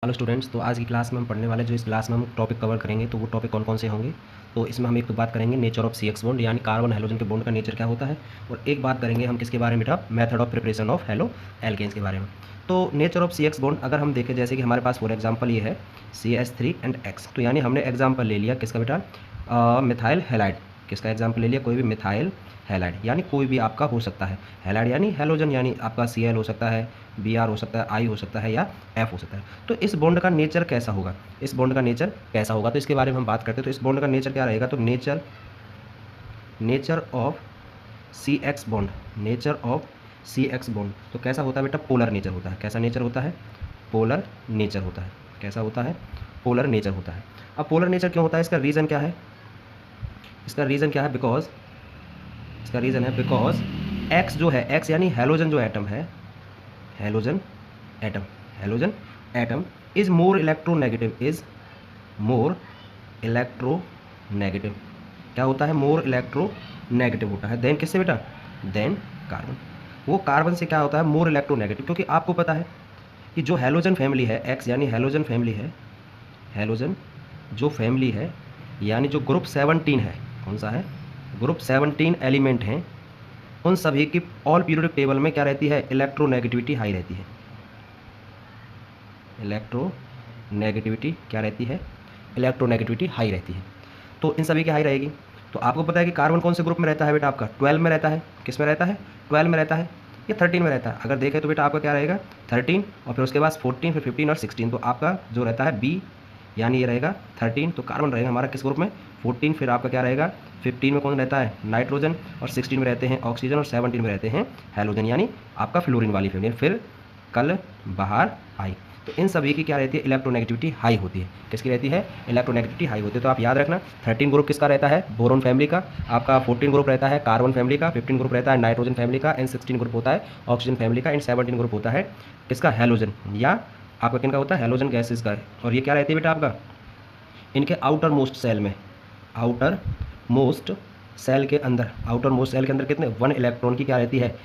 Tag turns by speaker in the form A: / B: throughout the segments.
A: Hello students, तो आज की क्लास में हम पढ़ने वाले जो इस क्लास में हम टॉपिक कवर करेंगे तो वो टॉपिक कौन कौन से होंगे। तो इसमें हम एक तो बात करेंगे nature of C X bond, यानी कार्बन हेलोजन के बॉन्ड का नेचर क्या होता है। और एक बात करेंगे हम किसके बारे में बेटा, method of preparation of halo alkanes के बारे में। तो nature of C X bond अगर हम देखें, जैसे कि हमारे पास फॉर एग्जाम्पल ये है CH3 एंड X, तो यानी हमने एग्जाम्पल ले लिया किसका बेटा, मिथाइल हैलाइड। किसका एग्जाम्पल ले लिया, कोई भी मिथाइल हैलाइड, यानी कोई भी आपका हो सकता है। हैलाइड यानी हेलोजन, यानी आपका Cl हो सकता है, Br हो सकता है, I हो सकता है या F हो सकता है। तो इस बॉन्ड का नेचर कैसा होगा, इस बॉन्ड का नेचर कैसा होगा, तो इसके बारे में हम बात करते हैं। तो इस बॉन्ड का नेचर क्या रहेगा, तो nature of C X bond, nature of C X bond तो कैसा होता है बेटा, पोलर नेचर होता है। कैसा नेचर होता है, पोलर नेचर होता है। कैसा होता है, पोलर नेचर होता है। अब पोलर नेचर क्यों होता है, इसका रीज़न क्या है, इसका रीज़न क्या है, बिकॉज इसका रीज़न है बिकॉज एक्स जो है, एक्स यानी हेलोजन जो एटम है, halogen atom, halogen atom is more electronegative, is more electronegative. क्या होता है, मोर इलेक्ट्रोनेगेटिव होता है देन किससे बेटा, देन कार्बन। वो कार्बन से क्या होता है, मोर इलेक्ट्रोनेगेटिव, क्योंकि आपको पता है कि जो हेलोजन फैमिली है, एक्स यानी हेलोजन फैमिली है, हेलोजन जो फैमिली है, यानी जो ग्रुप 17 है, कौन सा है, ग्रुप 17 एलिमेंट हैं, उन सभी की ऑल पीरियोडिक टेबल में क्या रहती है, इलेक्ट्रोनेगेटिविटी हाई रहती है। इलेक्ट्रोनेगेटिविटी क्या रहती है, इलेक्ट्रोनेगेटिविटी हाई रहती है। तो इन सभी की हाई रहेगी। तो आपको पता है कि कार्बन कौन से ग्रुप में रहता है बेटा, आपका 12 में रहता है। किस में रहता है, 12 में रहता है या 13 में रहता है। अगर देखें तो बेटा आपका क्या रहेगा, 13, और फिर उसके बाद 14, फिर 15 और 16। तो आपका जो रहता है बी, यानी ये रहेगा 13। तो कार्बन रहेगा हमारा किस ग्रुप में, 14। फिर आपका क्या रहेगा, 15 में कौन रहता है, नाइट्रोजन, और 16 में रहते हैं ऑक्सीजन, और 17 में रहते हैं हेलोजन, यानी आपका फ्लोरीन वाली फैमिली। फिर कल बाहर आई। तो इन सभी की क्या रहती है, इलेक्ट्रोनेगेटिविटी हाई होती है। किसकी रहती है, इलेक्ट्रोनेगेटिविटी हाई होती है। तो आप याद रखना, 13 ग्रुप किसका रहता है, बोरोन फैमिली का, आपका 14 ग्रुप रहता है कार्बन फैमिली का, 15 ग्रुप रहता है नाइट्रोजन फैमिली का, एंड 16 ग्रुप होता है ऑक्सीजन फैमिली का, एंड 17 ग्रुप होता है किसका, हेलोजन, या आपका किनका होता है, हेलोजन गैसेस का। और ये क्या रहती है बेटा आपका, इनके आउटर मोस्ट सेल में, आउटर मोस्ट सेल के अंदर, आउटर मोस्ट सेल के अंदर कितने, 1 इलेक्ट्रॉन की क्या रहती है,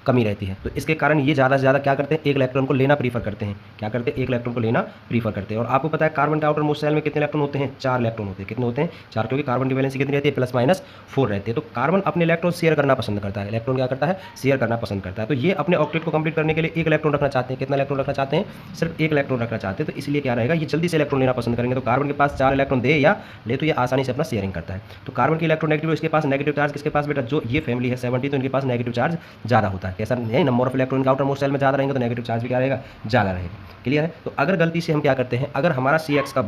A: कमी रहती है। तो इसके कारण ये ज़्यादा से ज़्यादा क्या करते हैं, एक इलेक्ट्रॉन को लेना प्रीफर करते हैं। क्या करते हैं, एक इलेक्ट्रॉन को लेना प्रीफर करते हैं। और आपको पता है कार्बन के आउटर मोस्ट सेल में कितने इलेक्ट्रॉन होते हैं, 4 इलेक्ट्रॉन होते हैं। कितने होते हैं, 4, क्योंकि कार्बन की वैलेंसी कितनी रहती है, +-4 रहती है। तो कार्बन अपने इलेक्ट्रॉन शेयर करना पसंद करता है, इलेक्ट्रॉन क्या करता है, शेयर करना पसंद करता है। तो ये अपने ऑक्टेट को कंप्लीट करने के लिए एक इलेक्ट्रॉन रखना चाहते हैं। कितना इलेक्ट्रॉन रखना चाहते हैं, सिर्फ एक इलेक्ट्रॉन रखना चाहते हैं। तो इसलिए क्या रहेगा, ये जल्दी से इलेक्ट्रॉन लेना पसंद करेंगे। तो कार्बन के पास 4 इलेक्ट्रॉन दे या ले, तो ये आसानी से अपना शेयरिंग करता है। तो कार्बन की इलेक्ट्रोनेगेटिव, इसके पास नेगेटिव चार्ज, किसके पास बेटा, जो ये फैमिली है 70, तो इनके पास नेगेटिव चार्ज ज़्यादा होता है। कैसा नहीं, number of electron outermost shell में ज़्यादा रहेंगे तो नेगेटिव चार्ज भी क्या रहेगा, ज़्यादा रहेगा। क्लियर है। तो अगर गलती से हम क्या करते हैं, अगर हमारा सी एक्स का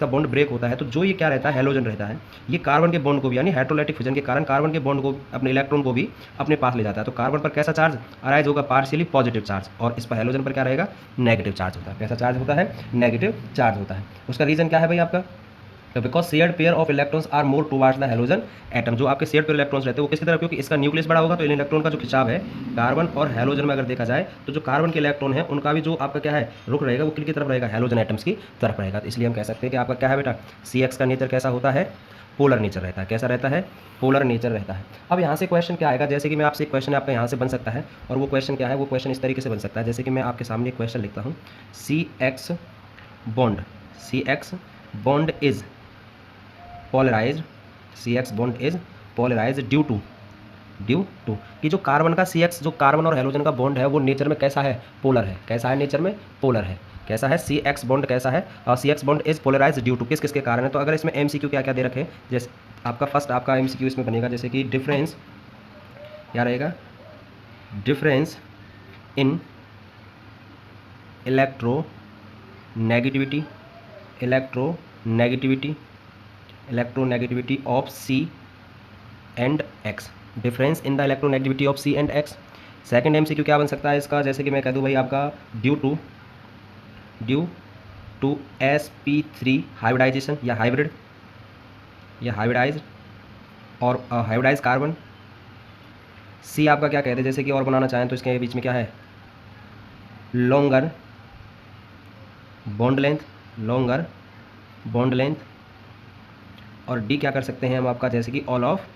A: बॉन्ड ब्रेक होता है, तो जो ये क्या रहता है, हेलोजन रहता है, ये कार्बन के बॉन्ड को भी, यानी हाइड्रोलाइटिक फिजन के कारण कार्बन के बॉन्ड को, अपने इलेक्ट्रॉन को भी अपने पास ले जाता है। तो कार्बन पर कैसा चार्ज अराइज होगा, पार्शियली पॉजिटिव चार्ज, और इस पर हेलोजन पर क्या रहेगा, नेगेटिव चार्ज होता है। कैसा चार्ज होता है, नेगेटिव चार्ज होता है। उसका रीज़न क्या है भाई आपका, तो because shared pair of electrons are more towards the halogen atom. जो आपके शेयर्ड पेयर इलेक्ट्रॉन्स रहते हैं वो किसकी तरफ, क्योंकि इसका न्यूक्लियस बड़ा होगा, तो इन इलेक्ट्रॉन का जो खिंचाव है कार्बन और हेलोजन में अगर देखा जाए, तो जो कार्बन के इलेक्ट्रॉन है उनका भी जो आपका क्या है, रुख रहेगा, वो किनकी तरफ रहेगा, हेलोजन एटम्स की तरफ रहेगा। तो इसलिए हम कह सकते हैं कि आपका क्या है बेटा, सी एक्स का नेचर कैसा होता है, पोलर नेचर रहता है। कैसा रहता है, पोलर नेचर रहता है। अब यहाँ से क्वेश्चन क्या आएगा, जैसे कि मैं आपसे एक क्वेश्चन आपका यहाँ से बन सकता है, और वो क्वेश्चन क्या है, वो क्वेश्चन इस तरीके से बन सकता है। जैसे कि मैं आपके सामने एक क्वेश्चन लिखता हूँ, C X bond is polarised, C X bond is polarised due to कि जो कार्बन का सी एक्स, जो कार्बन और हेलोजन का बॉन्ड है, वो नेचर में कैसा है, पोलर है। कैसा है, नेचर में पोलर है। कैसा है, सी एक्स बॉन्ड कैसा है, और C X bond is polarised due to किस किसके कारण है। तो अगर इसमें MCQ क्या क्या दे रखे, जैसे आपका फर्स्ट आपका MCQ इसमें बनेगा, जैसे कि डिफरेंस क्या रहेगा, difference in electronegativity of C and X, difference in the electronegativity of C and X। Second MCQ क्या बन सकता है इसका, जैसे कि मैं कह दूँ भाई आपका ड्यू टू sp3 हाइब्रिडाइजेशन, या हाइब्रिडाइज्ड और हाइब्रिडाइज कार्बन। C आपका क्या कहते हैं, जैसे कि और बनाना चाहें तो इसके बीच में क्या है, लॉन्गर बॉन्ड लेंथ, और D क्या कर सकते हैं हम आपका, जैसे कि ऑल ऑफ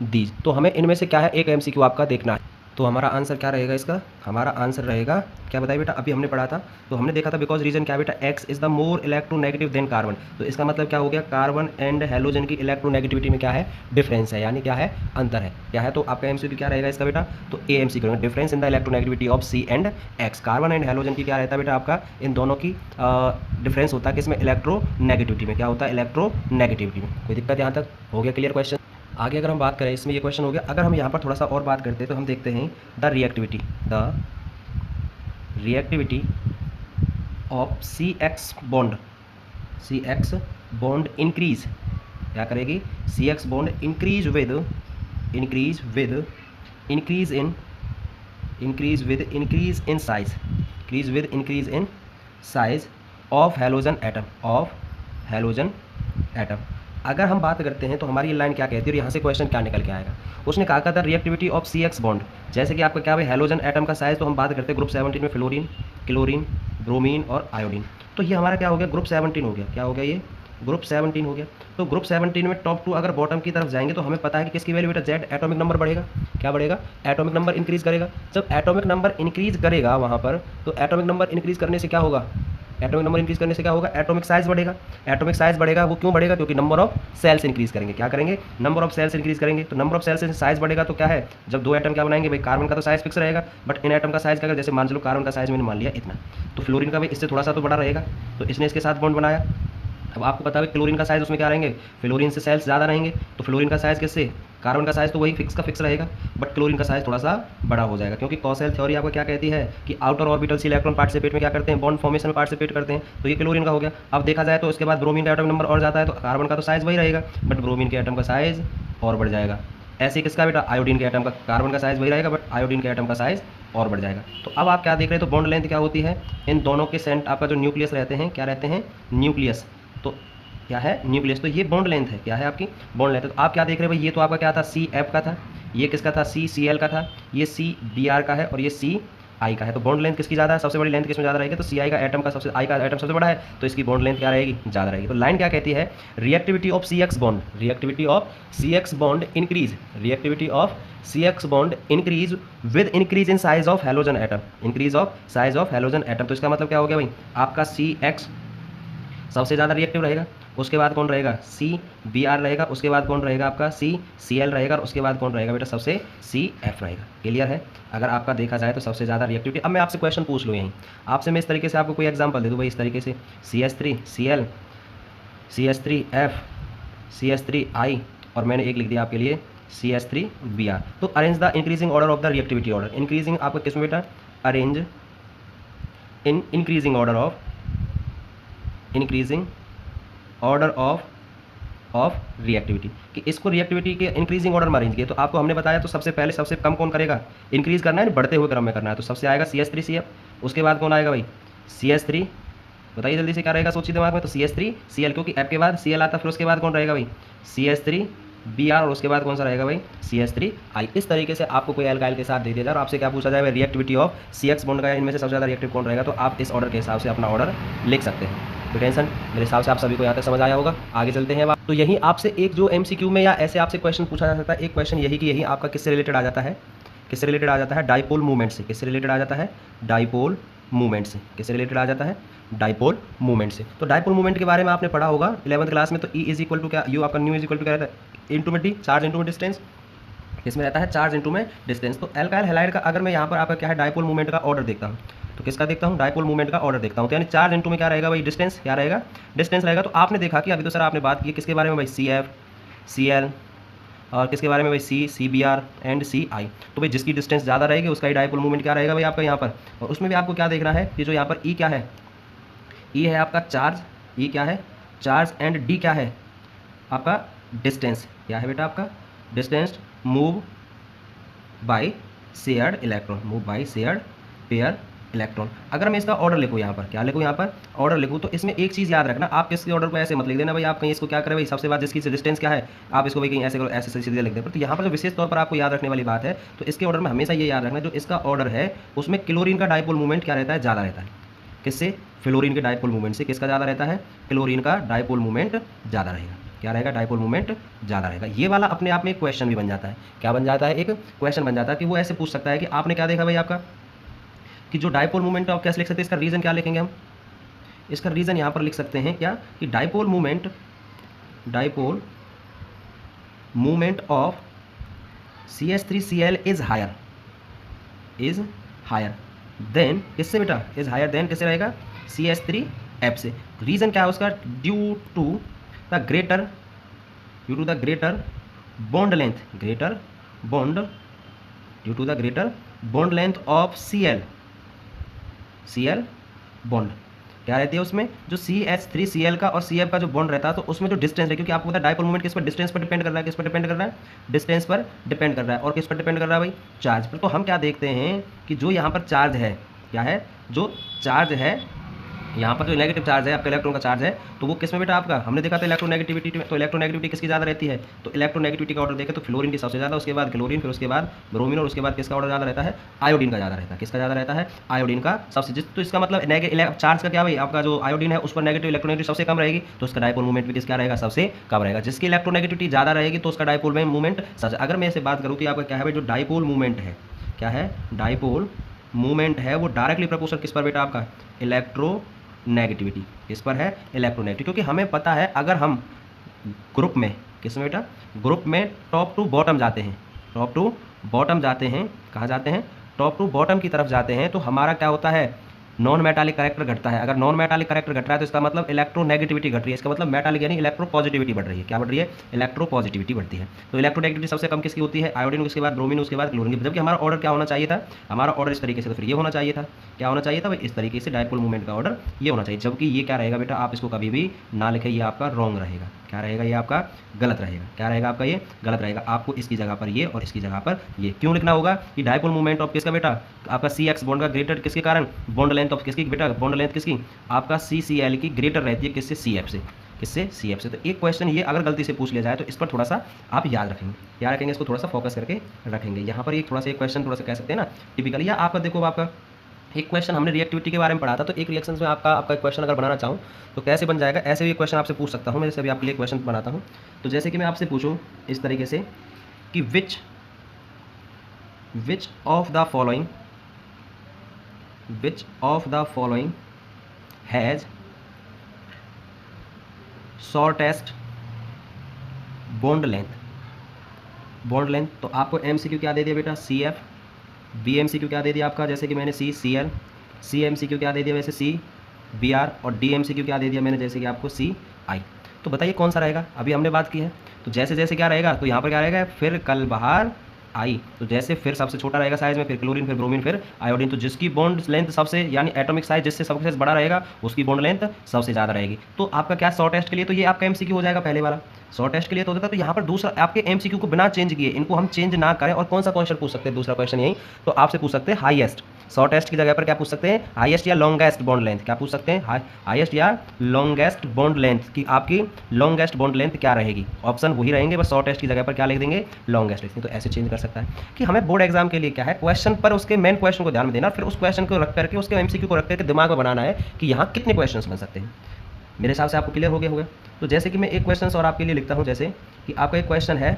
A: दीज। तो हमें इनमें से क्या है, एक MCQ आपका देखना है। तो हमारा आंसर क्या रहेगा इसका? हमारा आंसर रहेगा क्या बताइए बेटा? अभी हमने पढ़ा था तो हमने देखा था बिकॉज रीजन क्या बेटा? X is the more electronegative than carbon. तो इसका मतलब क्या हो गया? कार्बन एंड हेलोजन की इलेक्ट्रोनेगेटिविटी में क्या है? डिफरेंस है, यानी क्या है? अंतर है। क्या है? तो आपका एमसीक्यू क्या रहेगा इसका बेटा? तो a MCQ difference in the electronegativity of C and X. Carbon and halogen की क्या रहता है बेटा आपका? इन दोनों की डिफरेंस होता है किसमें? इलेक्ट्रोनेगेटिविटी में। क्या होता है? इलेक्ट्रोनेगेटिविटी में। कोई दिक्कत यहाँ तक? हो गया क्लियर क्वेश्चन? आगे अगर हम बात करें, इसमें ये क्वेश्चन हो गया। अगर हम यहाँ पर थोड़ा सा और बात करते हैं तो हम देखते हैं the reactivity of C X bond increase. क्या करेगी? C X bond increase with increase in size of halogen atom. अगर हम बात करते हैं तो हमारी ये लाइन क्या कहती है और यहाँ से क्वेश्चन क्या निकल के आएगा? उसने कहा था reactivity of C X bond, जैसे कि आपका क्या है? हेलोजन एटम का साइज। तो हम बात करते हैं ग्रुप 17 में फ्लोरीन, क्लोरीन, ब्रोमीन और आयोडीन। तो ये हमारा क्या हो गया? ग्रुप 17 हो गया। क्या हो गया? ये ग्रुप 17 हो गया। तो ग्रुप 17 में टॉप 2 अगर बॉटम की तरफ जाएंगे तो हमें पता है कि किसकी वैल्यू बेटा? जेड एटॉमिक नंबर बढ़ेगा। क्या बढ़ेगा? एटॉमिक नंबर इंक्रीज करेगा। जब एटॉमिक नंबर इंक्रीज करेगा वहाँ पर, तो एटॉमिक नंबर इंक्रीज करने से क्या होगा? एटॉमिक नंबर इंक्रीज करने से क्या होगा? एटॉमिक साइज बढ़ेगा। एटॉमिक साइज बढ़ेगा, वो क्यों बढ़ेगा? क्योंकि नंबर ऑफ सेल्स इंक्रीज करेंगे। क्या करेंगे? नंबर ऑफ सेल्स इंक्रीज करेंगे। तो नंबर ऑफ सेल्स से साइज बढ़ेगा तो क्या है? जब दो एटम क्या बनाएंगे भाई? कार्बन का तो साइज फिक्स रहेगा, बट इन एटम का साइज क्या? जैसे मान लो कार्बन का साइज मैंने मान लिया इतना, तो फ्लोरीन का भी इससे थोड़ा सा तो बड़ा रहेगा। तो इसने इसके साथ बॉन्ड बनाया। अब आपको पता है क्लोरीन का साइज उसमें क्या रहेंगे? फ्लोरीन से सेल्स ज़्यादा रहेंगे। तो फ्लोरीन का साइज किससे? कार्बन का साइज तो वही फिक्स का फिक्स रहेगा, बट क्लोरीन का साइज थोड़ा सा बड़ा हो जाएगा, क्योंकि कॉसेल थ्योरी आपको क्या कहती है कि आउटर ऑर्बिटल से इलेक्ट्रॉन पार्टिसिपेट में क्या करते हैं? बॉन्ड फॉर्मेशन में पार्टिसिपेट करते हैं। तो ये क्लोरीन का हो गया। अब देखा जाए तो उसके बाद ब्रोमीन का एटॉमिक नंबर और जाता है, तो कार्बन का तो साइज वही रहेगा, बट ब्रोमीन के एटम का साइज और बढ़ जाएगा। ऐसे किसका बेटा? आयोडीन के एटम का। कार्बन का साइज वही रहेगा, बट आयोडीन के एटम का साइज और बढ़ जाएगा। तो अब आप क्या देख रहे हैं? तो बॉन्ड लेंथ क्या होती है? इन दोनों के सेंट आपका जो न्यूक्लियस रहते हैं, क्या रहते हैं? न्यूक्लियस। तो क्या है? न्यूक्लियस। तो ये बॉन्ड लेंथ है। क्या है आपकी? बॉन्ड लेंथ है। तो आप क्या देख रहे हैं भाई? ये तो आपका क्या था? सी एफ का था। ये किसका था? सी सी एल का था। ये सी डी आर का है और ये सी आई का है। तो बॉन्ड लेंथ किसकी ज़्यादा है? सबसे बड़ी लेंथ किसमें ज़्यादा रहेगी? तो सी आई का एटम का सबसे, आई का एटम सबसे बड़ा है, तो इसकी बॉन्ड लेंथ क्या रहेगी? ज़्यादा रहेगी। तो लाइन क्या कहती है? Reactivity of C X bond increase with increase in size of halogen atom. तो इसका मतलब क्या हो गया भाई? आपका सी एक्स सबसे ज़्यादा रिएक्टिव रहेगा। उसके बाद कौन रहेगा? सी बी आर रहेगा। उसके बाद कौन रहेगा? आपका सी सी एल रहेगा। और उसके बाद कौन रहेगा बेटा? सबसे सी एफ रहेगा। क्लियर है? अगर आपका देखा जाए तो सबसे ज़्यादा रिएक्टिविटी। अब मैं आपसे क्वेश्चन पूछ लूँ यहीं आपसे, मैं इस तरीके से आपको कोई एग्जांपल दे दूँ भाई, इस तरीके से CH3 CL CH3 F CH3 I और मैंने एक लिख दिया आपके लिए CH3 Br। तो arrange the increasing order of the reactivity order. Increasing आपका किसमें बेटा? Arrange in increasing order of reactivity, कि इसको रिएक्टिविटी के इंक्रीजिंग ऑर्डर में अरेंज किया। तो आपको हमने बताया तो सबसे पहले सबसे कम कौन करेगा? इंक्रीज करना है, बढ़ते हुए क्रम में करना है। तो सबसे आएगा CH3 CF। उसके बाद कौन आएगा भाई? CH3। बताइए जल्दी से क्या रहेगा? सोचिए दिमाग में। तो CH3 CL, क्योंकि F के बाद CL आता है, फिर उसके बाद कौन रहेगा भाई? CH3 Br और उसके बाद कौन सा रहेगा भाई? CH3 I। इस तरीके से आपको कोई एल्काइल के साथ दे दिया जाए और आपसे क्या पूछा जाए? रिएक्टिविटी ऑफ CX बॉन्ड का इनमें से सबसे ज़्यादा रिएक्टिव कौन रहेगा? तो आप इस ऑर्डर के हिसाब से अपना ऑर्डर लिख सकते हैं। तो टेंशन मेरे हिसाब से आप सभी को यहाँ तक समझ आया होगा। आगे चलते हैं। तो यही आपसे एक जो MCQ में या ऐसे आपसे क्वेश्चन पूछा जा सकता है, एक क्वेश्चन यही कि यही आपका किससे रिलेटेड आ जाता है? किससे रिलेटेड आ जाता है? डाइपोल मूवमेंट से। किससे रिलेटेड आ जाता है? डाइपोल मूवमेंट से। किससे रिलेटेड आ जाता है? डाइपोल मूवमेंट से। तो डाइपोल मूवमेंट के बारे में आपने पढ़ा होगा 11th क्लास में। तो E इज इक्वल टू क्या? यू आपका न्यू इज इक्वल टू क्या रहता है? इंटू में डी, चार्ज इंटू में डिस्टेंस। इसमें रहता है चार्ज इंटू में डिस्टेंस। तो एल्काइल हैलाइड का अगर मैं यहाँ पर आपका क्या है? डाइपोल मूवमेंट का ऑर्डर देखता हूँ, तो किसका देखता हूँ? डाइपोल मूवमेंट का ऑर्डर देखता हूँ। तो यानी चार्ज इंटू में क्या रहेगा भाई? डिस्टेंस। क्या रहेगा? डिस्टेंस रहेगा। तो आपने देखा कि अभी तो सर आपने बात की किसके बारे में भाई? CF CL और किसके बारे में भाई? CBr and CI। तो भाई जिसकी डिस्टेंस ज़्यादा रहेगी उसका ही डाइपोल मूवमेंट क्या रहेगा भाई आपका यहाँ पर। और उसमें भी आपको क्या देखना है कि जो यहाँ पर E क्या है? E है आपका चार्ज। E क्या है? चार्ज। एंड D क्या है? आपका डिस्टेंस। क्या है बेटा आपका? Distance move by shared pair electron. अगर मैं इसका ऑर्डर लिखूँ यहाँ पर, क्या लिखूँ यहाँ पर? ऑर्डर लिखूँ, तो इसमें एक चीज़ याद रखना, आप किसके ऑर्डर पर ऐसे मत लिख देना भाई। आप कहीं इसको क्या करें भाई? सबसे बाद जिसकी डिस्टेंस क्या है आप इसको भाई कहीं ऐसे करो, ऐसे सीधे लिख दें। तो यहाँ पर जो विशेष तौर पर आपको याद रखने वाली बात है, तो इसके ऑर्डर में हमेशा ये याद रखना, जो इसका ऑर्डर है उसमें क्लोरीन का डाइपोल मूवमेंट क्या रहता है? ज़्यादा रहता है। किससे? फ्लोरीन के डाइपोल मूवमेंट से। किसका ज़्यादा रहता है? क्लोरीन का डाइपोल मूवमेंट ज़्यादा रहेगा। क्या रहेगा, डाइपोल मोमेंट ज़्यादा रहेगा। ये वाला अपने आप में एक क्वेश्चन भी बन जाता है। क्या बन जाता है, एक क्वेश्चन बन जाता है कि वो ऐसे पूछ सकता है कि आपने क्या देखा भाई आपका, कि जो डाइपोल मोमेंट आप कैसे लिख सकते हैं, इसका रीज़न क्या लिखेंगे हम, इसका रीज़न यहाँ पर लिख सकते हैं क्या, कि dipole movement of CH3Cl is higher than किससे बेटा, इज़ हायर देन किससे रहेगा, CH3F से। रीज़न क्या है उसका, due to the greater bond length of Cl bond क्या रहती है उसमें, जो CH3Cl का और CF का जो बॉन्ड रहता है, तो उसमें जो डिस्टेंस है, क्योंकि आपको पता है डाइपोल मोमेंट किस पर, डिस्टेंस पर डिपेंड कर रहा है, किस पर डिपेंड कर रहा है, डिस्टेंस पर डिपेंड कर रहा है। और किस पर डिपेंड कर रहा है भाई, चार्ज पर। तो हम क्या देखते हैं कि जो यहाँ पर चार्ज है, क्या है, जो चार्ज है यहाँ पर जो नेगेटिव चार्ज है आपका, इलेक्ट्रॉन का चार्ज है, तो वो किस में बेटा आपका, हमने देखा था इलेक्ट्रोनेगेटिविटी में, तो इलेक्ट्रोनेगेटिविटी किसकी ज़्यादा रहती है, तो इलेक्ट्रोनेगेटिविटी का ऑर्डर देखें तो फ्लोरीन की सबसे ज़्यादा, उसके बाद क्लोरीन, फिर उसके बाद ब्रोमीन, और उसके बाद किसका ऑर्डर ज़्यादा रहता है, आयोडीन का ज़्यादा रहता है। किसका ज़्यादा रहता है, आयोडीन का सबसे। तो इसका मतलब चार्ज का क्या भाई, आपका जो आयोडीन है उस पर नेगेटिव इलेक्ट्रोनेगेटिविटी सबसे कम रहेगी, तो उसका डाइपोल मूवमेंट भी किसका रहेगा, सबसे कम रहेगा। जिसकी इलेक्ट्रोनेगेटिविटी ज़्यादा रहेगी तो उसका डाइपोल में मूवमेंट सबसे। अगर मैं इसे बात करूँ कि आपका क्या है भाई, जो डाइपोल मूवमेंट है, क्या है, डाइपोल मूवमेंट है, वो डायरेक्टली प्रपोर्शनल किस पर बेटा आपका, इलेक्ट्रोनेगेटिविटी। किस पर है, इलेक्ट्रोनेगेटिविटी। क्योंकि हमें पता है अगर हम ग्रुप में, किस में बेटा, ग्रुप में टॉप टू बॉटम जाते हैं, कहाँ जाते हैं, टॉप टू बॉटम की तरफ जाते हैं, तो हमारा क्या होता है, नॉन मेटालिक करेक्टर घटता है। अगर नॉन मेटालिक करेक्टर घट रहा है तो इसका मतलब इलेक्ट्रोनेगेटिविटी घट रही है, इसका मतलब मेटालिक यानी इलेक्ट्रोपॉजिटिविटी बढ़ रही है। क्या बढ़ रही है, इलेक्ट्रोपॉजिटिविटी बढ़ती है। तो इलेक्ट्रोनेगेटिविटी सबसे कम किसकी होती है, आयोडीन, उसके बाद ब्रोमीन, उसके बाद क्लोरीन। जबकि हमारा ऑर्डर क्या होना चाहिए था, हमारा ऑर्डर इस तरीके से, तो फिर ये होना चाहिए था, क्या होना चाहिए था भाई, इस तरीके से डाइपोल मूवमेंट का ऑर्डर ये होना चाहिए। जबकि ये क्या रहेगा बेटा, आप इसको कभी भी ना लिखें, ये आपका रॉन्ग रहेगा। क्या रहेगा, ये आपका गलत रहेगा। क्या रहेगा आपका, ये गलत रहेगा। आपको इसकी जगह पर ये और इसकी जगह पर ये क्यों लिखना होगा, कि डाइपोल मूवमेंट ऑफ किसका बेटा, आपका CX बॉन्ड का ग्रेटर किसके कारण, बॉन्ड लेंथ ऑफ किसकी बेटा, बॉन्ड लेंथ किसकी, आपका CCl की ग्रेटर रहती है किससे, CF से। किससे, CF से। तो एक क्वेश्चन ये अगर गलती से पूछ लिया जाए तो इस पर थोड़ा सा आप याद रखेंगे, इसको थोड़ा सा फोकस करके रखेंगे। यहाँ पर एक थोड़ा सा एक क्वेश्चन थोड़ा सा कह सकते हैं ना टिपिकल, या आपका देखो आपका एक क्वेश्चन हमने रिएक्टिविटी के बारे में पढ़ा था, तो एक रिएक्शन में आपका क्वेश्चन अगर बनाना चाहूँ तो कैसे बन जाएगा, ऐसे भी क्वेश्चन आपसे पूछ सकता हूँ। मैं जैसे अभी आपके लिए क्वेश्चन बनाता हूँ, तो जैसे कि मैं आपसे पूछूँ इस तरीके से कि which of the following has shortest bond length. तो आपको MCQ क्या दे दिया बेटा, CF, BMCQ क्या दे दिया आपका, जैसे कि मैंने CCl, CMCQ क्या दे दिया वैसे CBr, और DMCQ क्या दे दिया मैंने, जैसे कि आपको CI। तो बताइए कौन सा रहेगा, अभी हमने बात की है। तो जैसे जैसे क्या रहेगा, तो यहाँ पर क्या रहेगा, फिर कल बाहर आई, तो जैसे फिर सबसे छोटा रहेगा साइज में, फिर क्लोरीन, फिर ब्रोमीन, फिर आयोडीन। तो जिसकी बॉन्ड लेंथ सबसे यानी एटॉमिक साइज जिससे सबसे बड़ा रहेगा उसकी बॉन्ड लेंथ सबसे ज़्यादा रहेगी। तो आपका क्या शॉर्ट टेस्ट के लिए, तो ये आपका MCQ हो जाएगा पहले वाला, शॉर्ट टेस्ट के लिए तो होता है। तो यहाँ पर दूसरा आपके MCQ को बिना चेंज किए, इनको हम चेंज ना करें, और कौन सा क्वेश्चन पूछ सकते हैं, दूसरा क्वेश्चन यही, तो आपसे पूछ सकते हैं हाईएस्ट, शॉर्ट टेस्ट की जगह पर क्या पूछ सकते हैं, हाईएस्ट या लॉन्गेस्ट बॉन्ड लेंथ। क्या पूछ सकते हैं, हाईएस्ट या लॉन्गेस्ट बॉन्ड लेंथ, की आपकी लॉन्गेस्ट बॉन्ड लेंथ क्या रहेगी, ऑप्शन वही रहेंगे, बस शॉर्ट टेस्ट की जगह पर क्या लिख देंगे, लॉन्गेस्ट लिख देंगे। तो ऐसे चेंज कर सकता है कि हमें बोर्ड एग्जाम के लिए क्या है, क्वेश्चन पर उसके मेन क्वेश्चन को ध्यान में देना, फिर उस क्वेश्चन को रख करके उसके MCQ को रख करके दिमाग में बनाना है कि यहाँ कितने क्वेश्चन बन सकते हैं। मेरे हिसाब से आपको क्लियर हो गया होगा। तो जैसे कि मैं एक क्वेश्चन और आपके लिए लिखता हूँ, जैसे कि आपका एक क्वेश्चन है,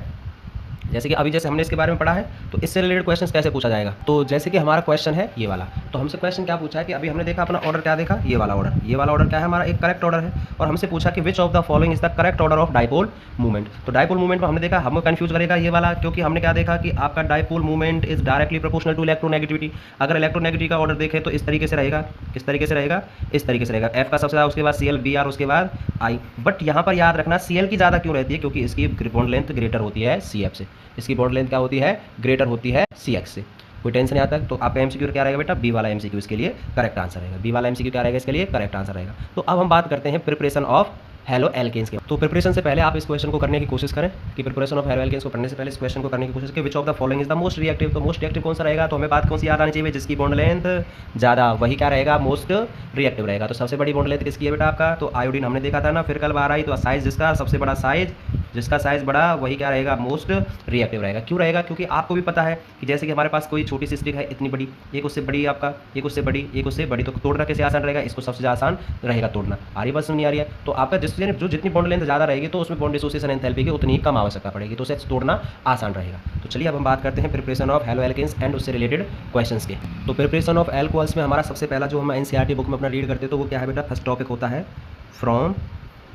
A: जैसे कि अभी जैसे हमने इसके बारे में पढ़ा है, तो इससे रिलेटेड क्वेश्चन कैसे पूछा जाएगा। तो जैसे कि हमारा क्वेश्चन है ये वाला, तो हमसे क्वेश्चन क्या पूछा है कि अभी हमने देखा अपना ऑर्डर क्या देखा, ये वाला ऑर्डर क्या है हमारा, एक करेक्ट ऑर्डर है, और हमसे पूछा कि which of the following is the correct order of dipole movement. तो डाइपोल मूवमेंट में हमने देखा, हमें कंफ्यूज करेगा ये वाला, क्योंकि हमने क्या देखा कि आपका dipole movement is directly proportional to electronegativity. अगर इलेक्ट्रोनेगेटिविटी का ऑर्डर देखें तो इस तरीके से रहेगा, किस तरीके से रहेगा, इस तरीके से रहेगा, F का सबसे ज़्यादा, उसके बाद Cl, Br, उसके बाद I। बट यहाँ पर याद रखना Cl की ज़्यादा क्यों रहती है, क्योंकि इसकी बॉन्ड लेंथ ग्रेटर होती है CF से, इसकी बॉन्ड लेंथ क्या होती है, ग्रेटर होती है CX से। कोई टेंशन नहीं आता। तो आपका MCQ क्या रहेगा बेटा, बी वाला MCQ इसके लिए करेक्ट आंसर रहेगा, बी वाला MCQ क्या रहेगा इसके लिए करेक्ट आंसर रहेगा। तो अब हम बात करते हैं प्रिपरेशन ऑफ हेलो एल्केन्स के। तो प्रिपरेशन से पहले आप इस क्वेश्चन को करने की कोशिश करें, कि प्रिपरेशन ऑफ हेलो एल्केन्स को पढ़ने से पहले इस क्वेश्चन को करने की कोशिश करें, which of the following is the most reactive. तो मोस्ट रिएक्टिव कौन सा रहेगा, तो हमें बात कौन सी याद आनी चाहिए, जिसकी बॉन्ड लेंथ ज़्यादा, वही क्या रहेगा, मोस्ट रिएक्टिव रहेगा। तो सबसे बड़ी बॉन्ड लेंथ किसकी है बेटा आपका, तो आयोडीन हमने देखा था ना, फिर कल बाहर आई, तो साइज जिसका सबसे बड़ा साइज जिसका साइज़ बड़ा वही क्या रहेगा, मोस्ट रिएक्टिव रहेगा। क्यों रहेगा? क्योंकि आपको भी पता है कि जैसे कि हमारे पास कोई छोटी सी स्टिक है इतनी बड़ी, एक उससे बड़ी आपका, एक उससे बड़ी, एक उससे बड़ी, तो तोड़ना कैसे आसान रहेगा? इसको सबसे ज़्यादा आसान रहेगा तोड़ना। आ रही बात सुन नहीं आ रही है? तो आपका जो जितनी बॉन्ड लेंथ ज़्यादा रहेगी तो उसमें बॉन्ड डिसोसिएशन एंथैल्पी की उतनी ही कम आवश्यकता पड़ेगी, तो उसे तोड़ना आसान रहेगा। तो चलिए अब हम बात करते हैं preparation of halo alkanes and उससे रिलेटेड क्वेश्चंस के। तो प्रिपरेशन ऑफ एल्कोहल्स में हमारा सबसे पहला जो हम एनसीईआरटी बुक में अपना रीड करते हैं तो वो क्या है बेटा? फर्स्ट टॉपिक होता है फ्रॉम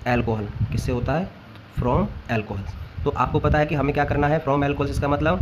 A: एल्कोहल। किससे होता है? From alcohols. तो आपको पता है कि हमें क्या करना है? फ्रॉम एल्कोहल्स इसका मतलब